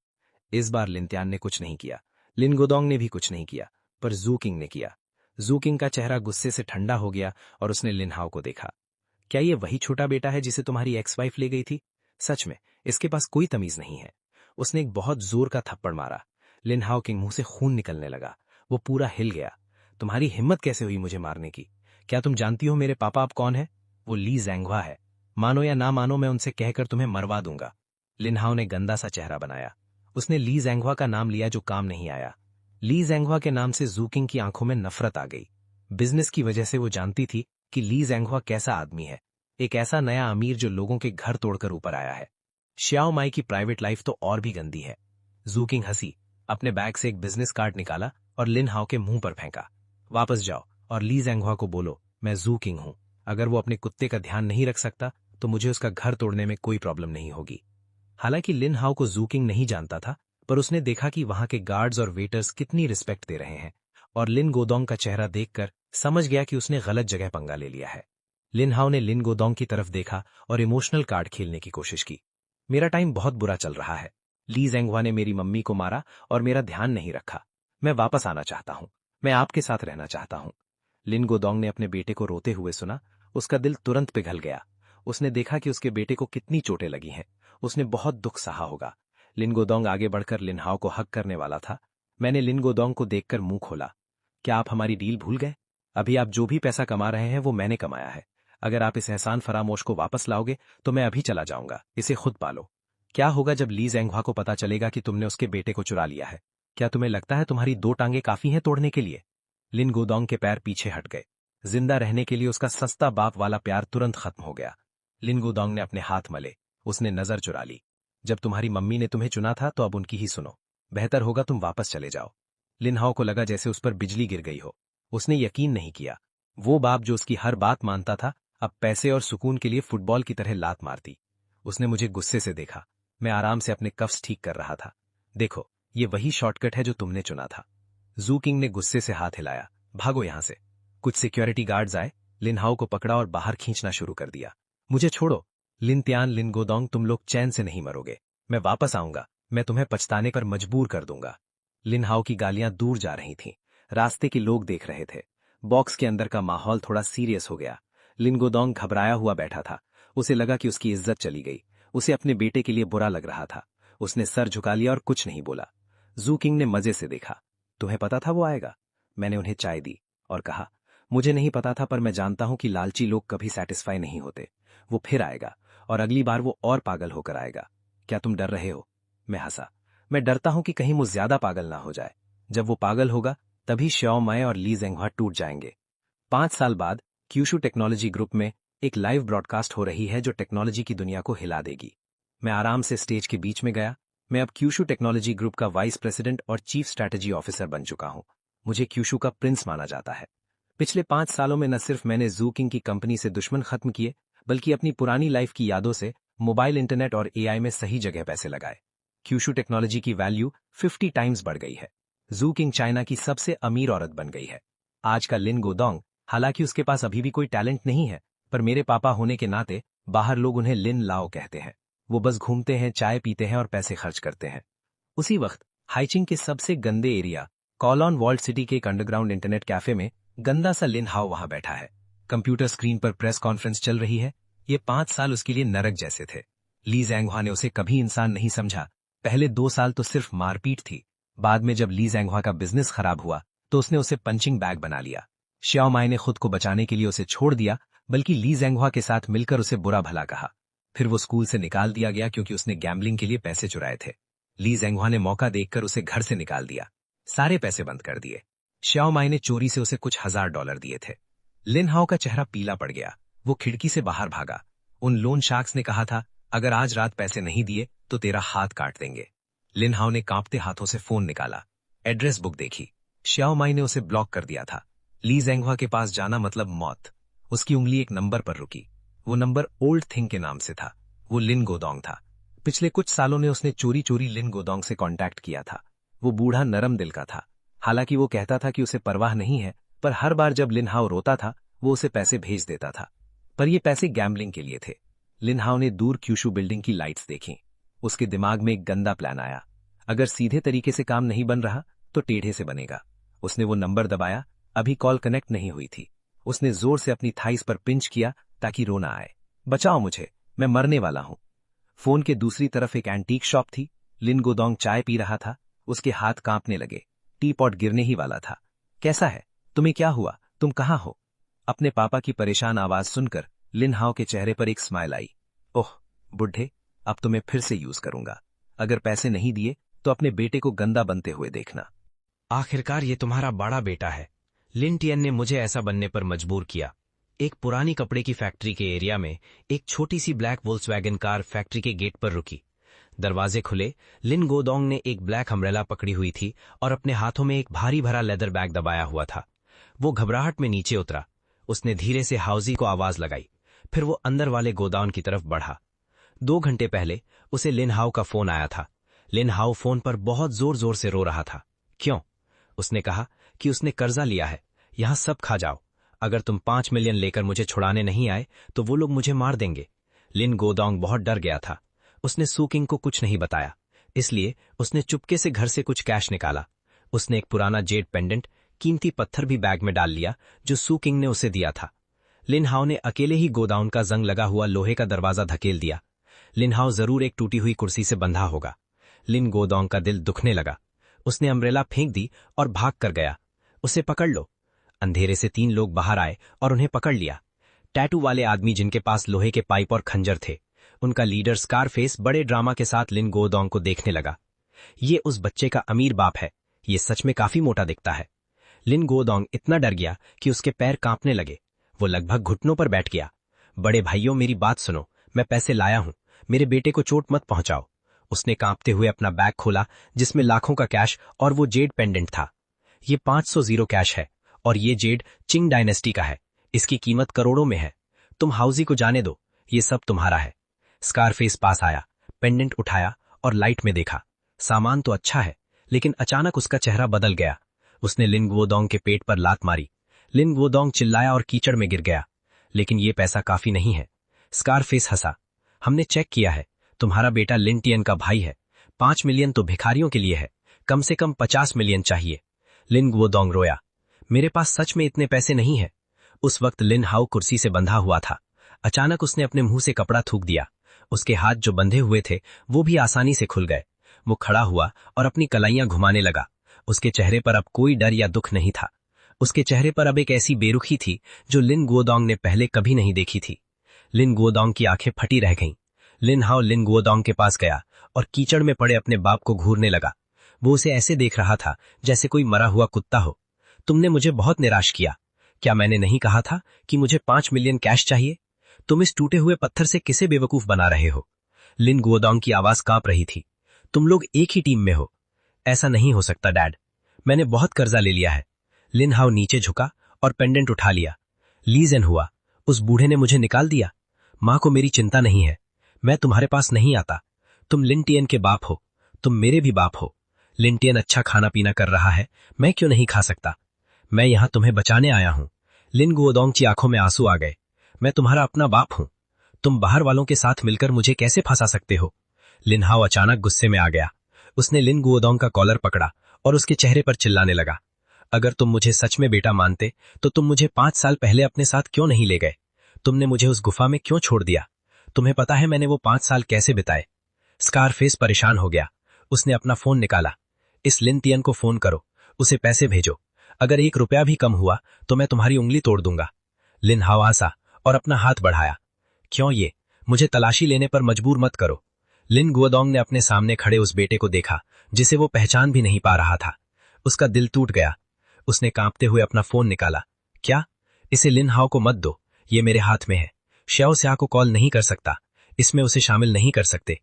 Speaker 1: इस बार लिनत्यान ने कुछ नहीं किया, लिन गोदोंग ने भी कुछ नहीं किया, पर जू किंग ने किया। जू किंग का चेहरा गुस्से से ठंडा हो गया और उसने लिन हाओ को देखा। क्या ये वही छोटा बेटा है जिसे तुम्हारी एक्स वाइफ ले गई थी? सच में इसके पास कोई तमीज नहीं है। उसने एक बहुत जोर का थप्पड़ मारा। लिन हाओ के मुंह से खून निकलने लगा। वो पूरा हिल गया। तुम्हारी हिम्मत कैसे हुई मुझे मारने की? क्या तुम जानती हो मेरे पापा अब कौन है? वो ली जैंगवा है। मानो या ना मानो, मैं उनसे कहकर तुम्हें मरवा दूंगा। लिन हाओ ने गंदा सा चेहरा बनाया। उसने ली जैंगवा का नाम लिया जो काम नहीं आया। ली जैंगवा के नाम से जूकिंग की आंखों में नफरत आ गई। बिजनेस की वजह से वो जानती थी कि ली जैंगवा कैसा आदमी है। एक ऐसा नया अमीर जो लोगों के घर तोड़कर ऊपर आया है। श्याओ माई की प्राइवेट लाइफ तो और भी गंदी है। जूकिंग हंसी, अपने बैग से एक बिजनेस कार्ड निकाला और लिन हाओ के मुंह पर फेंका। वापस जाओ और ली जैंगवा को बोलो मैं जूकिंग हूं। अगर वो अपने कुत्ते का ध्यान नहीं रख सकता तो मुझे उसका घर तोड़ने में कोई प्रॉब्लम नहीं होगी। हालांकि लिन हाओ को जूकिंग नहीं जानता था, पर उसने देखा कि वहां के गार्ड्स और वेटर्स कितनी रिस्पेक्ट दे रहे हैं, और लिन गोदोंग का चेहरा देखकर समझ गया कि उसने गलत जगह पंगा ले लिया है। लिन हाओ ने लिन गोदोंग की तरफ देखा और इमोशनल कार्ड खेलने की कोशिश की। मेरा टाइम बहुत बुरा चल रहा है। ली जैंगवा ने मेरी मम्मी को मारा और मेरा ध्यान नहीं रखा। मैं वापस आना चाहता हूं। मैं आपके साथ रहना चाहता हूं। लिन गोदोंग ने अपने बेटे को रोते हुए सुना। उसका दिल तुरंत पिघल गया। उसने देखा कि उसके बेटे को कितनी चोटें लगी हैं। उसने बहुत दुख सहा होगा। लिन गोदोंग आगे बढ़कर लिन हाओ को हक करने वाला था। मैंने लिन गोदोंग को देखकर मुंह खोला। क्या आप हमारी डील भूल गए? अभी आप जो भी पैसा कमा रहे हैं वो मैंने कमाया है। अगर आप इस एहसान फरामोश को वापस लाओगे तो मैं अभी चला जाऊंगा। इसे खुद पालो। क्या होगा जब ली जैंगवा को पता चलेगा कि तुमने उसके बेटे को चुरा लिया है? क्या तुम्हें लगता है तुम्हारी 2 टांगे काफी हैं तोड़ने के लिए? लिन गोदोंग के पैर पीछे हट गए। जिंदा रहने के लिए उसका सस्ता बाप वाला प्यार तुरंत खत्म हो गया। लिन गोदोंग ने अपने हाथ मले। उसने नजर चुरा ली। जब तुम्हारी मम्मी ने तुम्हें चुना था तो अब उनकी ही सुनो। बेहतर होगा तुम वापस चले जाओ। लिन हाओ को लगा जैसे उस पर बिजली गिर गई हो। उसने यकीन नहीं किया। वो बाप जो उसकी हर बात मानता था, अब पैसे और सुकून के लिए फुटबॉल की तरह लात मारती। उसने मुझे गुस्से से देखा। मैं आराम से अपने कफ्स ठीक कर रहा था। देखो, ये वही शॉर्टकट है जो तुमने चुना था। जू किंग ने गुस्से से हाथ हिलाया। भागो यहां से। कुछ सिक्योरिटी गार्ड्स आए, लिन हाओ को पकड़ा और बाहर खींचना शुरू कर दिया। मुझे छोड़ो। लिन त्यान, लिन गोदोंग, तुम लोग चैन से नहीं मरोगे। मैं वापस आऊंगा। मैं तुम्हें पछताने पर मजबूर कर दूंगा। लिन हाओ की गालियां दूर जा रही थीं। रास्ते के लोग देख रहे थे। बॉक्स के अंदर का माहौल थोड़ा सीरियस हो गया। लिन गोदोंग घबराया हुआ बैठा था। उसे लगा कि उसकी इज्जत चली गई। उसे अपने बेटे के लिए बुरा लग रहा था। उसने सर झुका लिया और कुछ नहीं बोला। जू किंग ने मजे से देखा। तुम्हें पता था वो आएगा? मैंने उन्हें चाय दी और कहा, मुझे नहीं पता था, पर मैं जानता हूं कि लालची लोग कभी सेटिस्फाई नहीं होते। वो फिर आएगा और अगली बार वो और पागल होकर आएगा। क्या तुम डर रहे हो? मैं हंसा। मैं डरता हूं कि कहीं वो ज्यादा पागल ना हो जाए। जब वो पागल होगा तभी श्याओ माई और ली जैंगवा टूट जाएंगे। 5 साल बाद क्यूशू टेक्नोलॉजी ग्रुप में एक लाइव ब्रॉडकास्ट हो रही है जो टेक्नोलॉजी की दुनिया को हिला देगी। मैं आराम से स्टेज के बीच में गया। मैं अब क्यूशू टेक्नोलॉजी ग्रुप का वाइस प्रेसिडेंट और चीफ स्ट्रैटेजी ऑफिसर बन चुका हूं। मुझे क्यूशू का प्रिंस माना जाता है। पिछले 5 सालों में न सिर्फ मैंने जू किंग की कंपनी से दुश्मन खत्म किए, बल्कि अपनी पुरानी लाइफ की यादों से मोबाइल, इंटरनेट और एआई में सही जगह पैसे लगाए। क्यूशू टेक्नोलॉजी की वैल्यू 50 टाइम्स बढ़ गई है। जू किंग चाइना की सबसे अमीर औरत बन गई है। आज का लिन गोदोंग, हालांकि उसके पास अभी भी कोई टैलेंट नहीं है, पर मेरे पापा होने के नाते बाहर लोग उन्हें लिन लाओ कहते हैं। वो बस घूमते हैं, चाय पीते हैं और पैसे खर्च करते हैं। उसी वक्त हाइचिंग के सबसे गंदे एरिया कॉलोन वॉल्ट सिटी के एक अंडरग्राउंड इंटरनेट कैफे में गंदा सा लिन हाओ वहां बैठा है। कंप्यूटर स्क्रीन पर प्रेस कॉन्फ्रेंस चल रही है। ये 5 साल उसके लिए नरक जैसे थे। ली जैंगवा ने उसे कभी इंसान नहीं समझा। पहले 2 साल तो सिर्फ मारपीट थी। बाद में जब ली जैंगवा का बिजनेस खराब हुआ तो उसने उसे पंचिंग बैग बना लिया। श्याओ माई ने खुद को बचाने के लिए उसे छोड़ दिया, बल्कि ली जैंगवा के साथ मिलकर उसे बुरा भला कहा। फिर वो स्कूल से निकाल दिया गया क्योंकि उसने गैम्बलिंग के लिए पैसे चुराए थे। ली जैंगवा ने मौका देखकर उसे घर से निकाल दिया। सारे पैसे बंद कर दिए। श्याओ माई ने चोरी से उसे कुछ $1000 दिए थे। लिन हाओ का चेहरा पीला पड़ गया। वो खिड़की से बाहर भागा। उन लोन शार्क्स ने कहा था, अगर आज रात पैसे नहीं दिए तो तेरा हाथ काट देंगे। लिन हाओ ने कांपते हाथों से फोन निकाला, एड्रेस बुक देखी। श्याओ माई ने उसे ब्लॉक कर दिया था। ली जैंगवा के पास जाना मतलब मौत। उसकी उंगली एक नंबर पर रुकी। वो नंबर ओल्ड थिंग के नाम से था। वो लिन गोदोंग था।
Speaker 2: पिछले कुछ सालों में उसने चोरी चोरी लिन गोदोंग से कांटेक्ट किया था। वो बूढ़ा नरम दिल का था। हालांकि वो कहता था कि उसे परवाह नहीं है, पर हर बार जब लिन हाओ रोता था वो उसे पैसे भेज देता था। पर ये पैसे गैम्बलिंग के लिए थे। लिन हाओ ने दूर क्यूशु बिल्डिंग की लाइट्स देखी। उसके दिमाग में एक गंदा प्लान आया। अगर सीधे तरीके से काम नहीं बन रहा तो टेढ़े से बनेगा। उसने वो नंबर दबाया। अभी कॉल कनेक्ट नहीं हुई थी। उसने जोर से अपनी थाइस पर पिंच किया ताकि रो ना आए। बचाओ मुझे, मैं मरने वाला हूं। फोन के दूसरी तरफ एक एंटीक शॉप थी। लिन गोदोंग चाय पी रहा था। उसके हाथ कांपने लगे। टी पॉट गिरने ही वाला था। कैसा है? तुम्हें क्या हुआ? तुम कहां हो? अपने पापा की परेशान आवाज सुनकर लिन हाओ के चेहरे पर एक स्माइल आई। ओह बुढ़े, अब तो मैं फिर से यूज करूंगा। अगर पैसे नहीं दिए तो अपने बेटे को गंदा बनते हुए देखना।
Speaker 1: आखिरकार ये तुम्हारा बड़ा बेटा है। लिन टियन ने मुझे ऐसा बनने पर मजबूर किया। एक पुरानी कपड़े की फैक्ट्री के एरिया में एक छोटी सी ब्लैक वोल्क्सवैगन कार फैक्ट्री के गेट पर रुकी। दरवाजे खुले। लिन गोदोंग ने एक ब्लैक अम्ब्रेला पकड़ी हुई थी और अपने हाथों में एक भारी भरा लेदर बैग दबाया हुआ था। वो घबराहट में नीचे उतरा। उसने धीरे से हाउजी को आवाज लगाई। फिर वो अंदर वाले गोदाउन की तरफ बढ़ा। 2 घंटे पहले उसे लिन हाओ का फोन आया था। लिन हाओ फोन पर बहुत जोर जोर से रो रहा था। क्यों? उसने कहा कि उसने कर्जा लिया है। यहां सब खा जाओ। अगर तुम 5 मिलियन लेकर मुझे छुड़ाने नहीं आए तो वो लोग मुझे मार देंगे। लिन गोदोंग बहुत डर गया था। उसने सूकिंग को कुछ नहीं बताया, इसलिए उसने चुपके से घर से कुछ कैश निकाला। उसने एक पुराना जेड पेंडेंट, कीमती पत्थर भी बैग में डाल लिया जो सूकिंग ने उसे दिया था। लिन हाओ ने अकेले ही गोदाउन का जंग लगा हुआ लोहे का दरवाजा धकेल दिया। लिन हाओ जरूर एक टूटी हुई कुर्सी से बंधा होगा। लिन गोदोंग का दिल दुखने लगा। उसने अम्ब्रेला फेंक दी और भाग कर गया। उसे पकड़ लो। अंधेरे से 3 लोग बाहर आए और उन्हें पकड़ लिया। टैटू वाले आदमी जिनके पास लोहे के पाइप और खंजर थे। उनका लीडर स्कारफेस बड़े ड्रामा के साथ लिन गोदोंग को देखने लगा। ये उस बच्चे का अमीर बाप है। ये सच में काफी मोटा दिखता है। लिन गोदोंग इतना डर गया कि उसके पैर कांपने लगे। वो लगभग घुटनों पर बैठ गया। बड़े भाइयों, मेरी बात सुनो। मैं पैसे लाया हूं। मेरे बेटे को चोट मत पहुंचाओ। उसने कांपते हुए अपना बैग खोला जिसमें लाखों का कैश और वो जेड पेंडेंट था। ये 500 जीरो कैश है और ये जेड चिंग डायनेस्टी का है। इसकी कीमत करोड़ों में है। तुम हाउजी को जाने दो, ये सब तुम्हारा है। स्कारफेस पास आया, पेंडेंट उठाया और लाइट में देखा। सामान तो अच्छा है, लेकिन अचानक उसका चेहरा बदल गया। उसने लिन गोदोंग के पेट पर लात मारी। लिन गोदोंग चिल्लाया और कीचड़ में गिर गया। लेकिन ये पैसा काफी नहीं है। स्कारफेस हंसा। हमने चेक किया है, तुम्हारा बेटा लिन टियन का भाई है। 5 मिलियन तो भिखारियों के लिए है, कम से कम 50 मिलियन चाहिए। लिन गोदोंग रोया। मेरे पास सच में इतने पैसे नहीं है। उस वक्त लिन हाओ कुर्सी से बंधा हुआ था। अचानक उसने अपने मुंह से कपड़ा थूक दिया। उसके हाथ जो बंधे हुए थे वो भी आसानी से खुल गए। वो खड़ा हुआ और अपनी कलाइयां घुमाने लगा। उसके चेहरे पर अब कोई डर या दुख नहीं था। उसके चेहरे पर अब एक ऐसी बेरुखी थी जो लिन गोदोंग ने पहले कभी नहीं देखी थी। लिन गोदोंग की आंखें फटी रह गईं। लिन हाओ लिन गोदोंग के पास गया और कीचड़ में पड़े अपने बाप को घूरने लगा। वो उसे ऐसे देख रहा था जैसे कोई मरा हुआ कुत्ता हो। तुमने मुझे बहुत निराश किया। क्या मैंने नहीं कहा था कि मुझे 5 मिलियन कैश चाहिए? तुम इस टूटे हुए पत्थर से किसे बेवकूफ बना रहे हो? लिन गोदोंग की आवाज कांप रही थी। तुम लोग एक ही टीम में हो। ऐसा नहीं हो सकता डैड। मैंने बहुत कर्जा ले लिया है। लिन हाओ नीचे झुका और पेंडेंट उठा लिया। लीजन हुआ। उस बूढ़े ने मुझे निकाल दिया। मां को मेरी चिंता नहीं है। मैं तुम्हारे पास नहीं आता। तुम लिन टियन के बाप हो। तुम मेरे भी बाप हो। लिन टियन अच्छा खाना पीना कर रहा है, मैं क्यों नहीं खा सकता? मैं यहां तुम्हें बचाने आया हूं। लिन गोदोंग की आंखों में आंसू आ गए। मैं तुम्हारा अपना बाप हूं। तुम बाहर वालों के साथ मिलकर मुझे कैसे फंसा सकते हो? लिन हाओ अचानक गुस्से में आ गया। उसने लिन गोदोंग का कॉलर पकड़ा और उसके चेहरे पर चिल्लाने लगा। अगर तुम मुझे सच में बेटा मानते तो तुम मुझे 5 साल पहले अपने साथ क्यों नहीं ले गए? तुमने मुझे उस गुफा में क्यों छोड़ दिया? तुम्हें पता है मैंने वो 5 साल कैसे बिताए? स्कारफेस परेशान हो गया। उसने अपना फोन निकाला। इस लिन टियन को फोन करो, उसे पैसे भेजो। अगर 1 रुपया भी कम हुआ तो मैं तुम्हारी उंगली तोड़ दूंगा। लिन हाओ हंसा और अपना हाथ बढ़ाया। क्यों ये? मुझे तलाशी लेने पर मजबूर मत करो। लिन गोदोंग ने अपने सामने खड़े उस बेटे को देखा जिसे वो पहचान भी नहीं पा रहा था। उसका दिल टूट गया। उसने कांपते हुए अपना फोन निकाला। क्या? इसे लिन हाओ को मत दो, ये मेरे हाथ में है। श्याओ स्या को कॉल नहीं कर सकता, इसमें उसे शामिल नहीं कर सकते।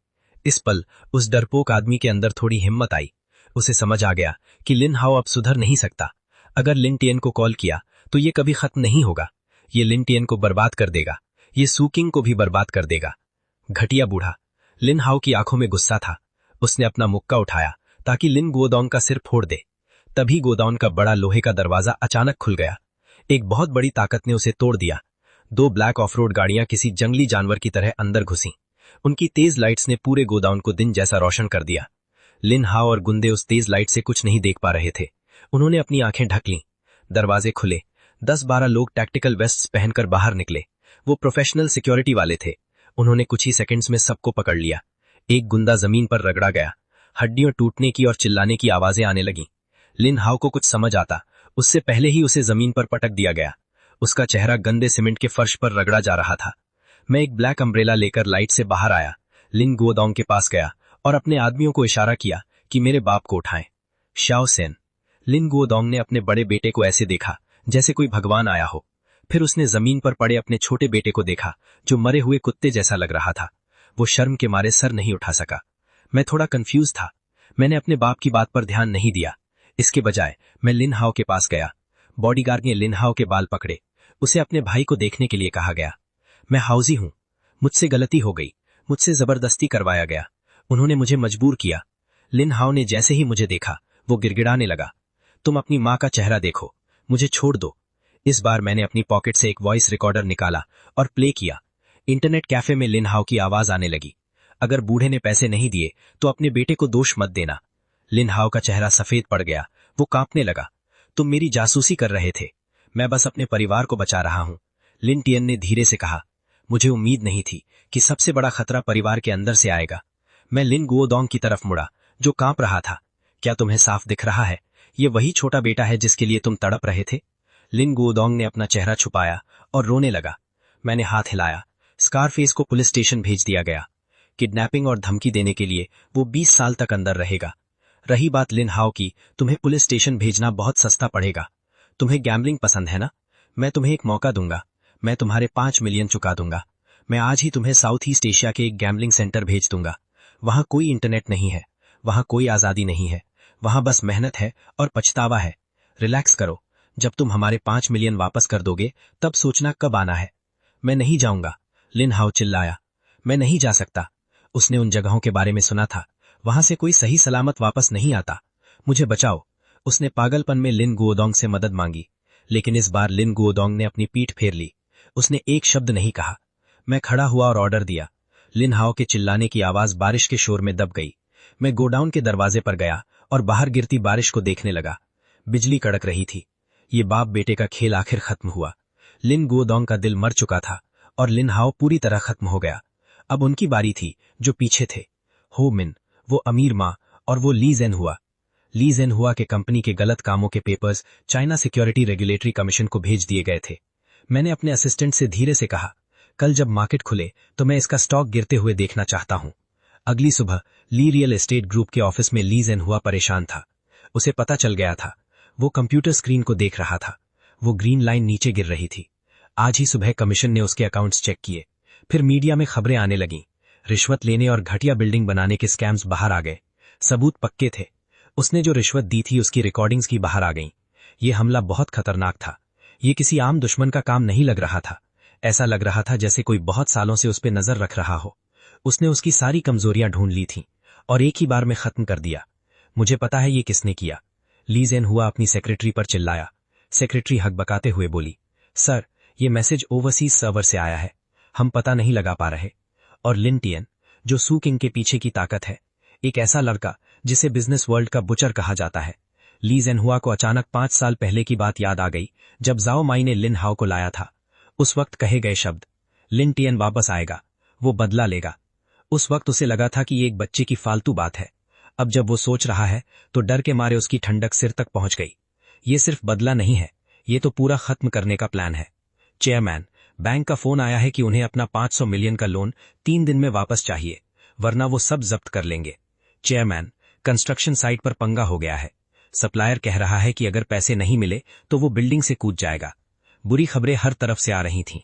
Speaker 1: इस पल उस डरपोक आदमी के अंदर थोड़ी हिम्मत आई। उसे समझ आ गया कि लिन हाओ अब सुधर नहीं सकता। अगर लिन टियन को कॉल किया तो ये कभी खत्म नहीं होगा। ये लिन टियन को बर्बाद कर देगा। ये सूकिंग को भी बर्बाद कर देगा। घटिया बूढ़ा।
Speaker 2: लिन हाओ की आंखों में गुस्सा था। उसने अपना मुक्का उठाया ताकि लिन गुओडोंग का सिर फोड़ दे। तभी गोडाउन का बड़ा लोहे का दरवाजा अचानक खुल गया। एक बहुत बड़ी ताकत ने उसे तोड़ दिया। दो ब्लैक ऑफ-रोड गाड़ियां किसी जंगली जानवर की तरह अंदर घुसीं। उनकी तेज लाइट्स ने पूरे गोडाउन को दिन जैसा रोशन कर दिया। लिन हाओ और गुंदे उस तेज लाइट से कुछ नहीं देख पा रहे थे। उन्होंने अपनी आंखें ढक लीं। दरवाजे खुले। 10-12 लोग टैक्टिकल वेस्ट्स पहनकर बाहर निकले। वो प्रोफेशनल सिक्योरिटी वाले थे। उन्होंने कुछ ही सेकंड्स में सबको पकड़ लिया। एक गुंदा जमीन पर रगड़ा गया। हड्डियों टूटने की और चिल्लाने की आवाजें आने लगीं। लिन हाओ को कुछ समझ आता उससे पहले ही उसे जमीन पर पटक दिया गया। उसका चेहरा गंदे सीमेंट के फर्श पर रगड़ा जा रहा था। मैं एक ब्लैक अम्ब्रेला लेकर लाइट से बाहर आया। लिन गुओडोंग के पास गया और अपने आदमियों को इशारा किया कि मेरे बाप को उठाएं। शाओ सेन। लिन गुओडोंग ने अपने बड़े बेटे को ऐसे देखा जैसे कोई भगवान आया हो। फिर उसने जमीन पर पड़े अपने छोटे बेटे को देखा जो मरे हुए कुत्ते जैसा लग रहा था। वो शर्म के मारे सर नहीं उठा सका। मैं थोड़ा कंफ्यूज था। मैंने अपने बाप की बात पर ध्यान नहीं दिया। इसके बजाय मैं लिन हाओ के पास गया। बॉडीगार्ड ने लिन हाओ के बाल पकड़े। उसे अपने भाई को देखने के लिए कहा गया। मैं हाउजी हूं। मुझसे गलती हो गई। मुझसे जबरदस्ती करवाया गया। उन्होंने मुझे मजबूर किया। लिन हाओ ने जैसे ही मुझे देखा वो गिड़गिड़ाने लगा। तुम अपनी मां का चेहरा देखो, मुझे छोड़ दो। इस बार मैंने अपनी पॉकेट से एक वॉइस रिकॉर्डर निकाला और प्ले किया। इंटरनेट कैफे में लिन हाओ की आवाज आने लगी। अगर बूढ़े ने पैसे नहीं दिए तो अपने बेटे को दोष मत देना। लिन हाओ का चेहरा सफेद पड़ गया। वो कांपने लगा। तुम मेरी जासूसी कर रहे थे। मैं बस अपने परिवार को बचा रहा हूं। लिन टियन ने धीरे से कहा। मुझे उम्मीद नहीं थी कि सबसे बड़ा खतरा परिवार के अंदर से आएगा। मैं लिन गुओडोंग की तरफ मुड़ा जो कांप रहा था। क्या तुम्हें साफ दिख रहा है? ये वही छोटा बेटा है जिसके लिए तुम तड़प रहे थे? लिन गुओडोंग ने अपना चेहरा छुपाया और रोने लगा। मैंने हाथ हिलाया। स्कारफेस को पुलिस स्टेशन भेज दिया गया। किडनैपिंग और धमकी देने के लिए वो 20 साल तक अंदर रहेगा। रही बात लिन हाओ की, तुम्हें पुलिस स्टेशन भेजना बहुत सस्ता पड़ेगा। तुम्हें गैम्बलिंग पसंद है ना? मैं तुम्हें एक मौका दूंगा। मैं तुम्हारे 5 मिलियन चुका दूंगा। मैं आज ही तुम्हें साउथ ईस्ट एशिया के एक गैम्बलिंग सेंटर भेज दूंगा। वहां कोई इंटरनेट नहीं है। वहां कोई आजादी नहीं है। वहां बस मेहनत है और पछतावा है। रिलैक्स करो। जब तुम हमारे 5 मिलियन वापस कर दोगे तब सोचना कब आना है। मैं नहीं जाऊंगा। लिन हाओ चिल्लाया। मैं नहीं जा सकता। उसने उन जगहों के बारे में सुना था। वहां से कोई सही सलामत वापस नहीं आता। मुझे बचाओ। उसने पागलपन में लिन गुओडोंग से मदद मांगी। लेकिन इस बार लिन गुओडोंग ने अपनी पीठ फेर ली। उसने एक शब्द नहीं कहा। मैं खड़ा हुआ और ऑर्डर दिया। लिन हाओ के चिल्लाने की आवाज बारिश के शोर में दब गई। मैं गोडाउन के दरवाजे पर गया और बाहर गिरती बारिश को देखने लगा। बिजली कड़क रही थी। ये बाप बेटे का खेल आखिर खत्म हुआ। लिन गुओडोंग का दिल मर चुका था और लिन हाओ पूरी तरह खत्म हो गया। अब उनकी बारी थी जो पीछे थे। हो मिन, वो अमीर मां और वो ली जेन हुआ। ली जेन हुआ के कंपनी के गलत कामों के papers China security regulatory commission को भेज दिए गए थे। मैंने अपने असिस्टेंट से धीरे से कहा, कल जब मार्केट खुले तो मैं इसका स्टॉक गिरते हुए देखना चाहता हूं। अगली सुबह ली रियल एस्टेट ग्रुप के ऑफिस में ली जेन हुआ परेशान था। उसे पता चल गया था। वो कंप्यूटर स्क्रीन को देख रहा था। वो ग्रीन लाइन नीचे गिर रही थी। आज ही सुबह कमीशन ने उसके अकाउंट्स चेक किए। फिर मीडिया में खबरें आने लगीं। रिश्वत लेने और घटिया बिल्डिंग बनाने के स्कैम्स बाहर आ गए। सबूत पक्के थे। उसने जो रिश्वत दी थी उसकी रिकॉर्डिंग्स की बाहर आ गईं। ये हमला बहुत खतरनाक था। ये किसी आम दुश्मन का काम नहीं लग रहा था। ऐसा लग रहा था जैसे कोई बहुत सालों से उस पर नजर रख रहा हो। उसने उसकी सारी कमजोरियां ढूंढ ली थीं और एक ही बार में खत्म कर दिया। मुझे पता है ये किसने किया। ली जेन हुआ अपनी सेक्रेटरी पर चिल्लाया। सेक्रेटरी हकबकाते हुए बोली, सर, ये मैसेज ओवरसीज सर्वर से आया है। हम पता नहीं लगा पा रहे। और लिन टियन, जो सू किंग के पीछे की ताकत है, एक ऐसा लड़का जिसे बिजनेस वर्ल्ड का बुचर कहा जाता है। ली जेन हुआ को अचानक 5 साल पहले की बात याद आ गई जब जाओ माई ने लिन हाओ को लाया था। उस वक्त कहे गए शब्द, लिन टियन वापस आएगा, वो बदला लेगा। उस वक्त उसे लगा था कि ये एक बच्चे की फालतू बात है। अब जब वो सोच रहा है तो डर के मारे उसकी ठंडक सिर तक पहुंच गई। ये सिर्फ बदला नहीं है, ये तो पूरा खत्म करने का प्लान है। चेयरमैन, बैंक का फोन आया है कि उन्हें अपना 500 मिलियन का लोन 3 दिन में वापस चाहिए, वरना वो सब जब्त कर लेंगे। चेयरमैन, कंस्ट्रक्शन साइट पर पंगा हो गया है। सप्लायर कह रहा है कि अगर पैसे नहीं मिले तो वो बिल्डिंग से कूद जाएगा। बुरी खबरें हर तरफ से आ रही थीं।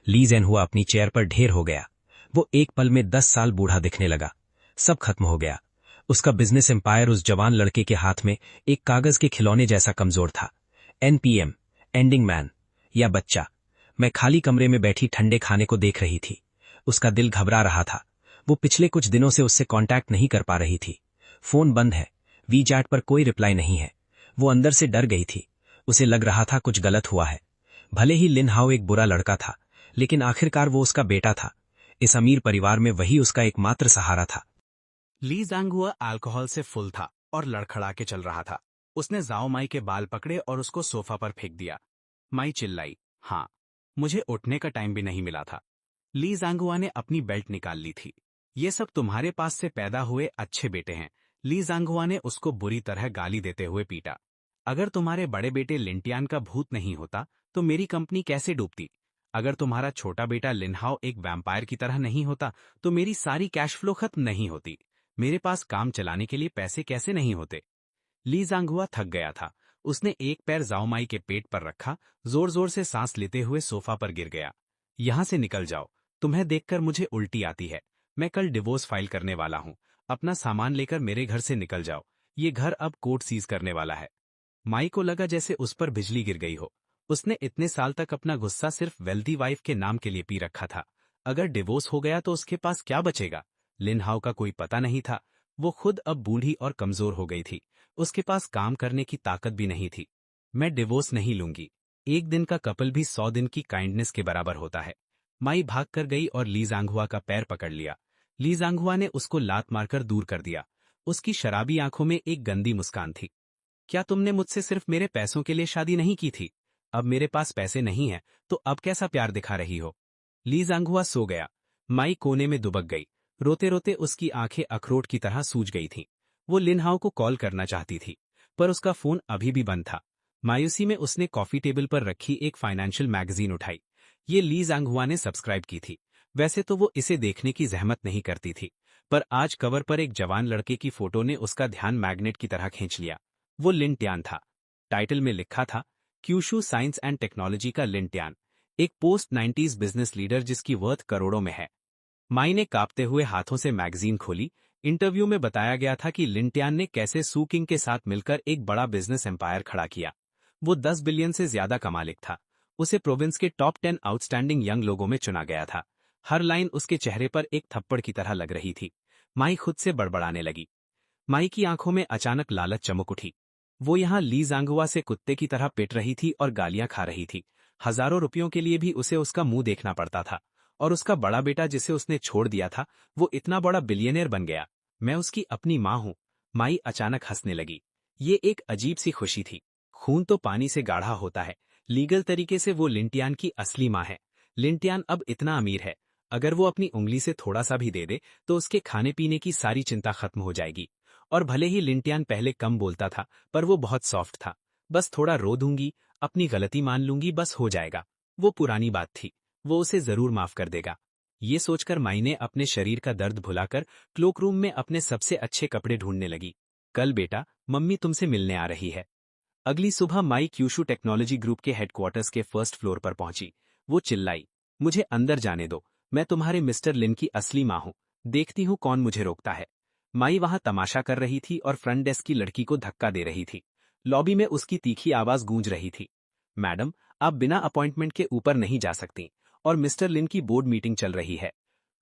Speaker 2: ली जेन हुआ अपनी चेयर पर ढेर हो गया। वो एक पल में 10 साल बूढ़ा दिखने लगा। सब खत्म हो गया। उसका बिजनेस एम्पायर उस जवान लड़के के हाथ में एक कागज के खिलौने जैसा कमजोर था। एनपीएम, एंडिंग मैन या बच्चा। मैं खाली कमरे में बैठी ठंडे खाने को देख रही थी। उसका दिल घबरा रहा था। वो पिछले कुछ दिनों से उससे कांटेक्ट नहीं कर पा रही थी। फोन बंद है, वी चैट पर कोई रिप्लाई नहीं है। वो अंदर से डर गई थी। उसे लग रहा था कुछ गलत हुआ है। भले ही लिन हाओ एक बुरा लड़का था, लेकिन आखिरकार वो उसका बेटा था। इस अमीर परिवार में वही उसका एकमात्र सहारा था।
Speaker 1: ली जांगहुआ अल्कोहल से फुल था और लड़खड़ा के चल रहा था। उसने जाओ माई के बाल पकड़े और उसको सोफा पर फेंक दिया। माई चिल्लाई, हाँ, मुझे उठने का टाइम भी नहीं मिला था। ली जांगहुआ ने अपनी बेल्ट निकाल ली थी। ये सब तुम्हारे पास से पैदा हुए अच्छे बेटे हैं। ली जांगहुआ ने उसको बुरी तरह गाली देते हुए पीटा। अगर तुम्हारे बड़े बेटे लिंटियान का भूत नहीं होता तो मेरी कंपनी कैसे डूबती? अगर तुम्हारा छोटा बेटा लिनहाओ एक वैम्पायर की तरह नहीं होता तो मेरी सारी कैश फ्लो खत्म नहीं होती। मेरे पास काम चलाने के लिए पैसे कैसे नहीं होते? ली जांगहुआ थक गया था। उसने एक पैर जाओमाई के पेट पर रखा, जोर जोर से सांस लेते हुए सोफा पर गिर गया। यहां से निकल जाओ। तुम्हें देखकर मुझे उल्टी आती है। मैं कल डिवोर्स फाइल करने वाला हूं। अपना सामान लेकर मेरे घर से निकल जाओ। ये घर अब कोर्ट सीज करने वाला है। माई को लगा जैसे उस पर बिजली गिर गई हो। उसने इतने साल तक अपना गुस्सा सिर्फ वेल्दी वाइफ के नाम के लिए पी रखा था। अगर डिवोर्स हो गया तो उसके पास क्या बचेगा? लिनहाओ का कोई पता नहीं था। वो खुद अब बूढ़ी और कमजोर हो गई थी। उसके पास काम करने की ताकत भी नहीं थी। मैं डिवोर्स नहीं लूंगी। एक दिन का कपल भी 100 दिन की काइंडनेस के बराबर होता है। माई भाग कर गई और ली जांगहुआ का पैर पकड़ लिया। ली जांगहुआ ने उसको लात मारकर दूर कर दिया। उसकी शराबी आंखों में एक गंदी मुस्कान थी। क्या तुमने मुझसे सिर्फ मेरे पैसों के लिए शादी नहीं की थी? अब मेरे पास पैसे नहीं है तो अब कैसा प्यार दिखा रही हो? ली जांगहुआ सो गया। माई कोने में दुबक गई। रोते रोते उसकी आंखें अखरोट की तरह सूज गई थीं। वो लिनहाओ को कॉल करना चाहती थी, पर उसका फोन अभी भी बंद था। मायूसी में उसने कॉफी टेबल पर रखी एक फाइनेंशियल मैगजीन उठाई। ये ली जांगहुआ ने सब्सक्राइब की थी। वैसे तो वो इसे देखने की जहमत नहीं करती थी, पर आज कवर पर एक जवान लड़के की फोटो ने उसका ध्यान मैग्नेट की तरह खींच लिया। वो लिन ट्यान था। टाइटल में लिखा था, क्यूशू साइंस एंड टेक्नोलॉजी का लिन ट्यान, एक पोस्ट 90s बिजनेस लीडर जिसकी वर्थ करोड़ों में है। माई ने कांपते हुए हाथों से मैगजीन खोली। इंटरव्यू में बताया गया था कि लिन ट्यान ने कैसे सू किंग के साथ मिलकर एक बड़ा बिजनेस एम्पायर खड़ा किया। वो 10 बिलियन से ज्यादा का मालिक था। उसे प्रोविंस के टॉप 10 आउटस्टैंडिंग यंग लोगों में चुना गया था। हर लाइन उसके चेहरे पर एक थप्पड़ की तरह लग रही थी। माई खुद से बड़बड़ाने लगी। माई की आंखों में अचानक लालच चमक उठी। वो यहाँ ली जांगहुआ से कुत्ते की तरह पिट रही थी और गालियां खा रही थी। हजारों रुपयों के लिए भी उसे उसका मुंह देखना पड़ता था। और उसका बड़ा बेटा जिसे उसने छोड़ दिया था, वो इतना बड़ा बिलियनियर बन गया। मैं उसकी अपनी माँ हूँ। माई अचानक हंसने लगी। ये एक अजीब सी खुशी थी। खून तो पानी से गाढ़ा होता है। लीगल तरीके से वो लिंटियान की असली माँ है। लिंटियान अब इतना अमीर है, अगर वो अपनी उंगली से थोड़ा सा भी दे दे तो उसके खाने पीने की सारी चिंता खत्म हो जाएगी। और भले ही लिंटियान पहले कम बोलता था, पर वो बहुत सॉफ्ट था। बस थोड़ा रो दूंगी, अपनी गलती मान लूंगी, बस हो जाएगा। वो पुरानी बात थी। वो उसे जरूर माफ कर देगा। ये सोचकर माई ने अपने शरीर का दर्द भुलाकर क्लोक रूम में अपने सबसे अच्छे कपड़े ढूंढने लगी। कल बेटा, मम्मी तुमसे मिलने आ रही है। अगली सुबह माई क्यूशू टेक्नोलॉजी ग्रुप के हेडक्वार्टर्स के फर्स्ट फ्लोर पर पहुंची। वो चिल्लाई, मुझे अंदर जाने दो। मैं तुम्हारे मिस्टर लिन की असली माँ हूँ। देखती हूँ कौन मुझे रोकता है। माई वहां तमाशा कर रही थी और फ्रंट डेस्क की लड़की को धक्का दे रही थी। लॉबी में उसकी तीखी आवाज गूंज रही थी, मैडम, आप बिना अपॉइंटमेंट के ऊपर नहीं जा सकती और मिस्टर लिन की बोर्ड मीटिंग चल रही है।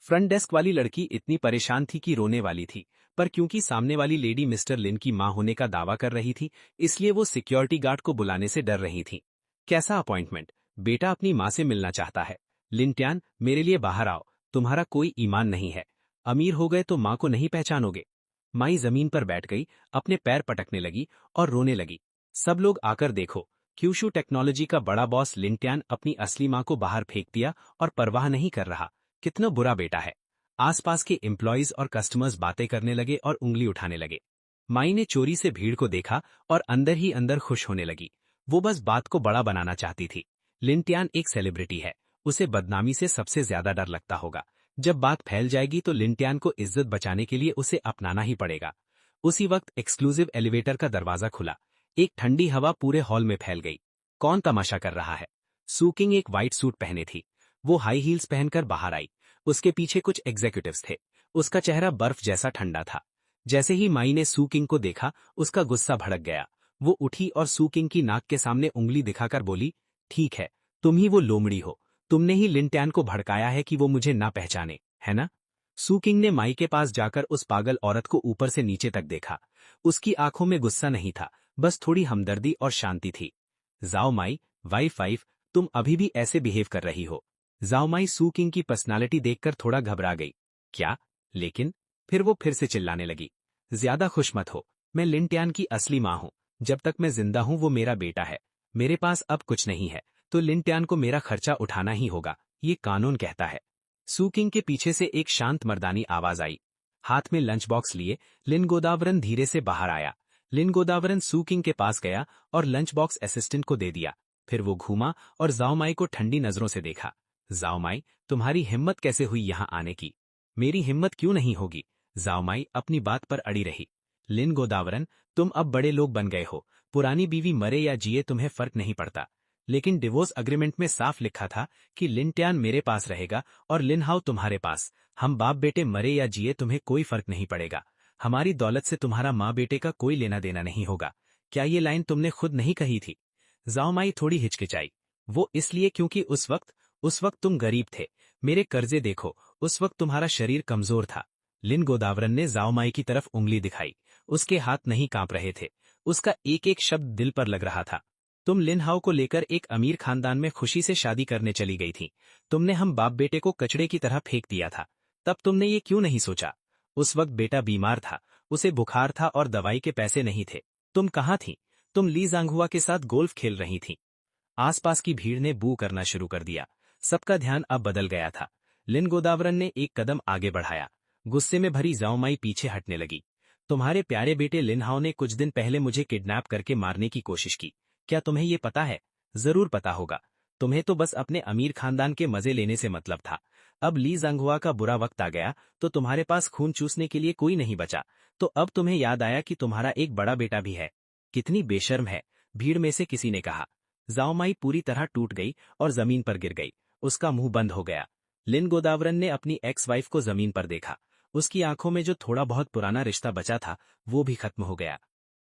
Speaker 1: फ्रंट डेस्क वाली लड़की इतनी परेशान थी कि रोने वाली थी, पर क्योंकि सामने वाली लेडी मिस्टर लिन की मां होने का दावा कर रही थी, इसलिए वो सिक्योरिटी गार्ड को बुलाने से डर रही थी। कैसा अपॉइंटमेंट? बेटा अपनी मां से मिलना चाहता है। लिन ट्यान, मेरे लिए बाहर आओ। तुम्हारा कोई ईमान नहीं है। अमीर हो गए तो मां को नहीं पहचानोगे। माई जमीन पर बैठ गई, अपने पैर पटकने लगी और रोने लगी। सब लोग आकर देखो, क्यूशू टेक्नोलॉजी का बड़ा बॉस लिन ट्यान अपनी असली मां को बाहर फेंक दिया और परवाह नहीं कर रहा। कितना बुरा बेटा है। आसपास के एम्प्लॉयज और कस्टमर्स बातें करने लगे और उंगली उठाने लगे। माई ने चोरी से भीड़ को देखा और अंदर ही अंदर खुश होने लगी। वो बस बात को बड़ा बनाना चाहती थी। लिन ट्यान एक सेलिब्रिटी है। उसे बदनामी से सबसे ज्यादा डर लगता होगा। जब बात फैल जाएगी तो लिन ट्यान को इज्जत बचाने के लिए उसे अपनाना ही पड़ेगा। उसी वक्त एक्सक्लूसिव एलिवेटर का दरवाजा खुला। एक ठंडी हवा पूरे हॉल में फैल गई। कौन तमाशा कर रहा है? सू किंग एक व्हाइट सूट पहने थी। वो हाई हील्स पहनकर बाहर आई। उसके पीछे कुछ एग्जीक्यूटिव्स थे। उसका चेहरा बर्फ जैसा ठंडा था। जैसे ही माई ने सू किंग को देखा, उसका गुस्सा भड़क गया। वो उठी और सू किंग की नाक के सामने उंगली दिखाकर बोली, ठीक है, तुम ही वो लोमड़ी हो। तुमने ही लिन ट्यान को भड़काया है कि वो मुझे ना पहचाने, है ना?
Speaker 2: सू किंग ने माई के पास जाकर उस पागल औरत को ऊपर से नीचे तक देखा। उसकी आंखों में गुस्सा नहीं था, बस थोड़ी हमदर्दी और शांति थी। जाओ माई, वाइफ, तुम अभी भी ऐसे बिहेव कर रही हो। जाओ माई सू किंग की पर्सनालिटी देखकर थोड़ा घबरा गई। क्या? लेकिन फिर वो फिर से चिल्लाने लगी। ज्यादा खुश मत हो, मैं लिन टियान की असली माँ हूँ। जब तक मैं जिंदा हूँ वो मेरा बेटा है। मेरे पास अब कुछ नहीं है, तो लिन टियान को मेरा खर्चा उठाना ही होगा, ये कानून कहता है। सू किंग के पीछे से एक शांत मर्दानी आवाज आई। हाथ में लंच बॉक्स लिए लिन गोदावरन धीरे से बाहर आया। लिन गोदावरन सू किंग के पास गया और लंच बॉक्स असिस्टेंट को दे दिया। फिर वो घूमा और जाओ माई को ठंडी नजरों से देखा। जाओ माई, तुम्हारी हिम्मत कैसे हुई यहाँ आने की? मेरी हिम्मत क्यों नहीं होगी? जाओ माई अपनी बात पर अड़ी रही। लिन गोदावरन, तुम अब बड़े लोग बन गए हो, पुरानी बीवी मरे या जिए तुम्हें फर्क नहीं पड़ता। लेकिन डिवोर्स अग्रीमेंट में साफ लिखा था कि लिन टियान मेरे पास रहेगा और लिन हाओ तुम्हारे पास। हम बाप बेटे मरे या जिए तुम्हें कोई फर्क नहीं पड़ेगा। हमारी दौलत से तुम्हारा माँ बेटे का कोई लेना देना नहीं होगा। क्या ये लाइन तुमने खुद नहीं कही थी? जाओ माई थोड़ी हिचकिचाई। वो इसलिए क्योंकि उस वक्त तुम गरीब थे। मेरे कर्जे देखो, उस वक्त तुम्हारा शरीर कमजोर था। लिन गोदावरन ने जाओ माई की तरफ उंगली दिखाई। उसके हाथ नहीं कांप रहे थे, उसका एक एक शब्द दिल पर लग रहा था। तुम लिन हाओ को लेकर एक अमीर खानदान में खुशी से शादी करने चली गई थी। तुमने हम बाप बेटे को कचड़े की तरह फेंक दिया था। तब तुमने ये क्यों नहीं सोचा? उस वक्त बेटा बीमार था, उसे बुखार था और दवाई के पैसे नहीं थे। तुम कहाँ थी? तुम ली जांगहुआ के साथ गोल्फ खेल रही थी। आसपास की भीड़ ने बू करना शुरू कर दिया। सबका ध्यान अब बदल गया था। लिन गोदावरन ने एक कदम आगे बढ़ाया। गुस्से में भरी जाओ माई पीछे हटने लगी। तुम्हारे प्यारे बेटे लिन हाओ ने कुछ दिन पहले मुझे किडनैप करके मारने की कोशिश की। क्या तुम्हें ये पता है? जरूर पता होगा। तुम्हें तो बस अपने अमीर खानदान के मजे लेने से मतलब था। अब ली जांगहुआ का बुरा वक्त आ गया तो तुम्हारे पास खून चूसने के लिए कोई नहीं बचा। तो अब तुम्हें याद आया कि तुम्हारा एक बड़ा बेटा भी है। कितनी बेशर्म है, भीड़ में से किसी ने कहा। जाओ माई पूरी तरह टूट गई और जमीन पर गिर गई। उसका मुंह बंद हो गया। लिन गोदावरन ने अपनी एक्स वाइफ को जमीन पर देखा। उसकी आंखों में जो थोड़ा बहुत पुराना रिश्ता बचा था वो भी खत्म हो गया।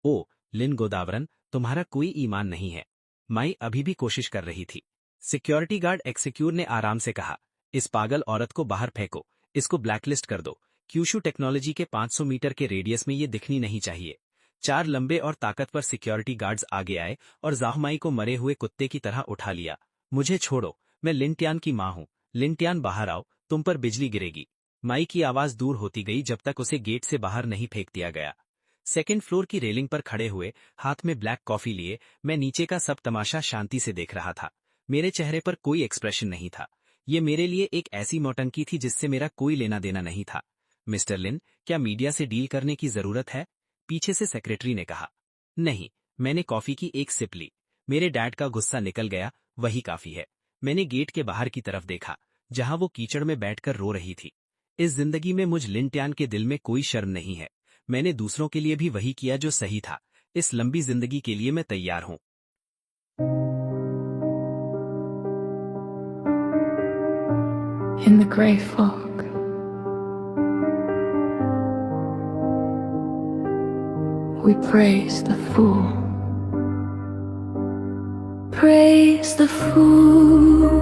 Speaker 2: ओ लिन गोदावरन, तुम्हारा कोई ईमान नहीं है। माई अभी भी कोशिश कर रही थी। सिक्योरिटी गार्ड एक्सिक्यूर ने आराम से कहा, इस पागल औरत को बाहर फेंको, इसको ब्लैकलिस्ट कर दो। क्यूशू टेक्नोलॉजी के 500 मीटर के रेडियस में ये दिखनी नहीं चाहिए। 4 लंबे और ताकतवर सिक्योरिटी गार्ड्स आगे आए और जाओ माई को मरे हुए कुत्ते की तरह उठा लिया। मुझे छोड़ो, मैं लिन टियान की माँ हूँ। लिन टियान बाहर आओ, तुम पर बिजली गिरेगी। माई की आवाज दूर होती गई जब तक उसे गेट से बाहर नहीं फेंक दिया गया। सेकेंड फ्लोर की रेलिंग पर खड़े हुए, हाथ में ब्लैक कॉफी लिए, मैं नीचे का सब तमाशा शांति से देख रहा था। मेरे चेहरे पर कोई एक्सप्रेशन नहीं था। ये मेरे लिए एक ऐसी नौटंकी थी जिससे मेरा कोई लेना देना नहीं था। मिस्टर लिन, क्या मीडिया से डील करने की जरूरत है? पीछे से सेक्रेटरी ने कहा। नहीं, मैंने कॉफी की एक सिप ली। मेरे डैड का गुस्सा निकल गया, वही काफी है। मैंने गेट के बाहर की तरफ देखा, जहां वो कीचड़ में बैठकर रो रही थी। इस जिंदगी में मुझ लिन टियान के दिल में कोई शर्म नहीं है। मैंने दूसरों के लिए भी वही किया जो सही था। इस लंबी जिंदगी के लिए मैं तैयार हूं।
Speaker 3: In the grey fog, we praise the fool. Praise the fool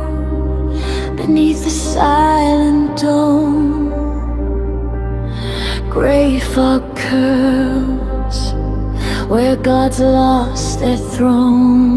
Speaker 3: beneath the silent dome. Grey fog curls where gods lost their throne.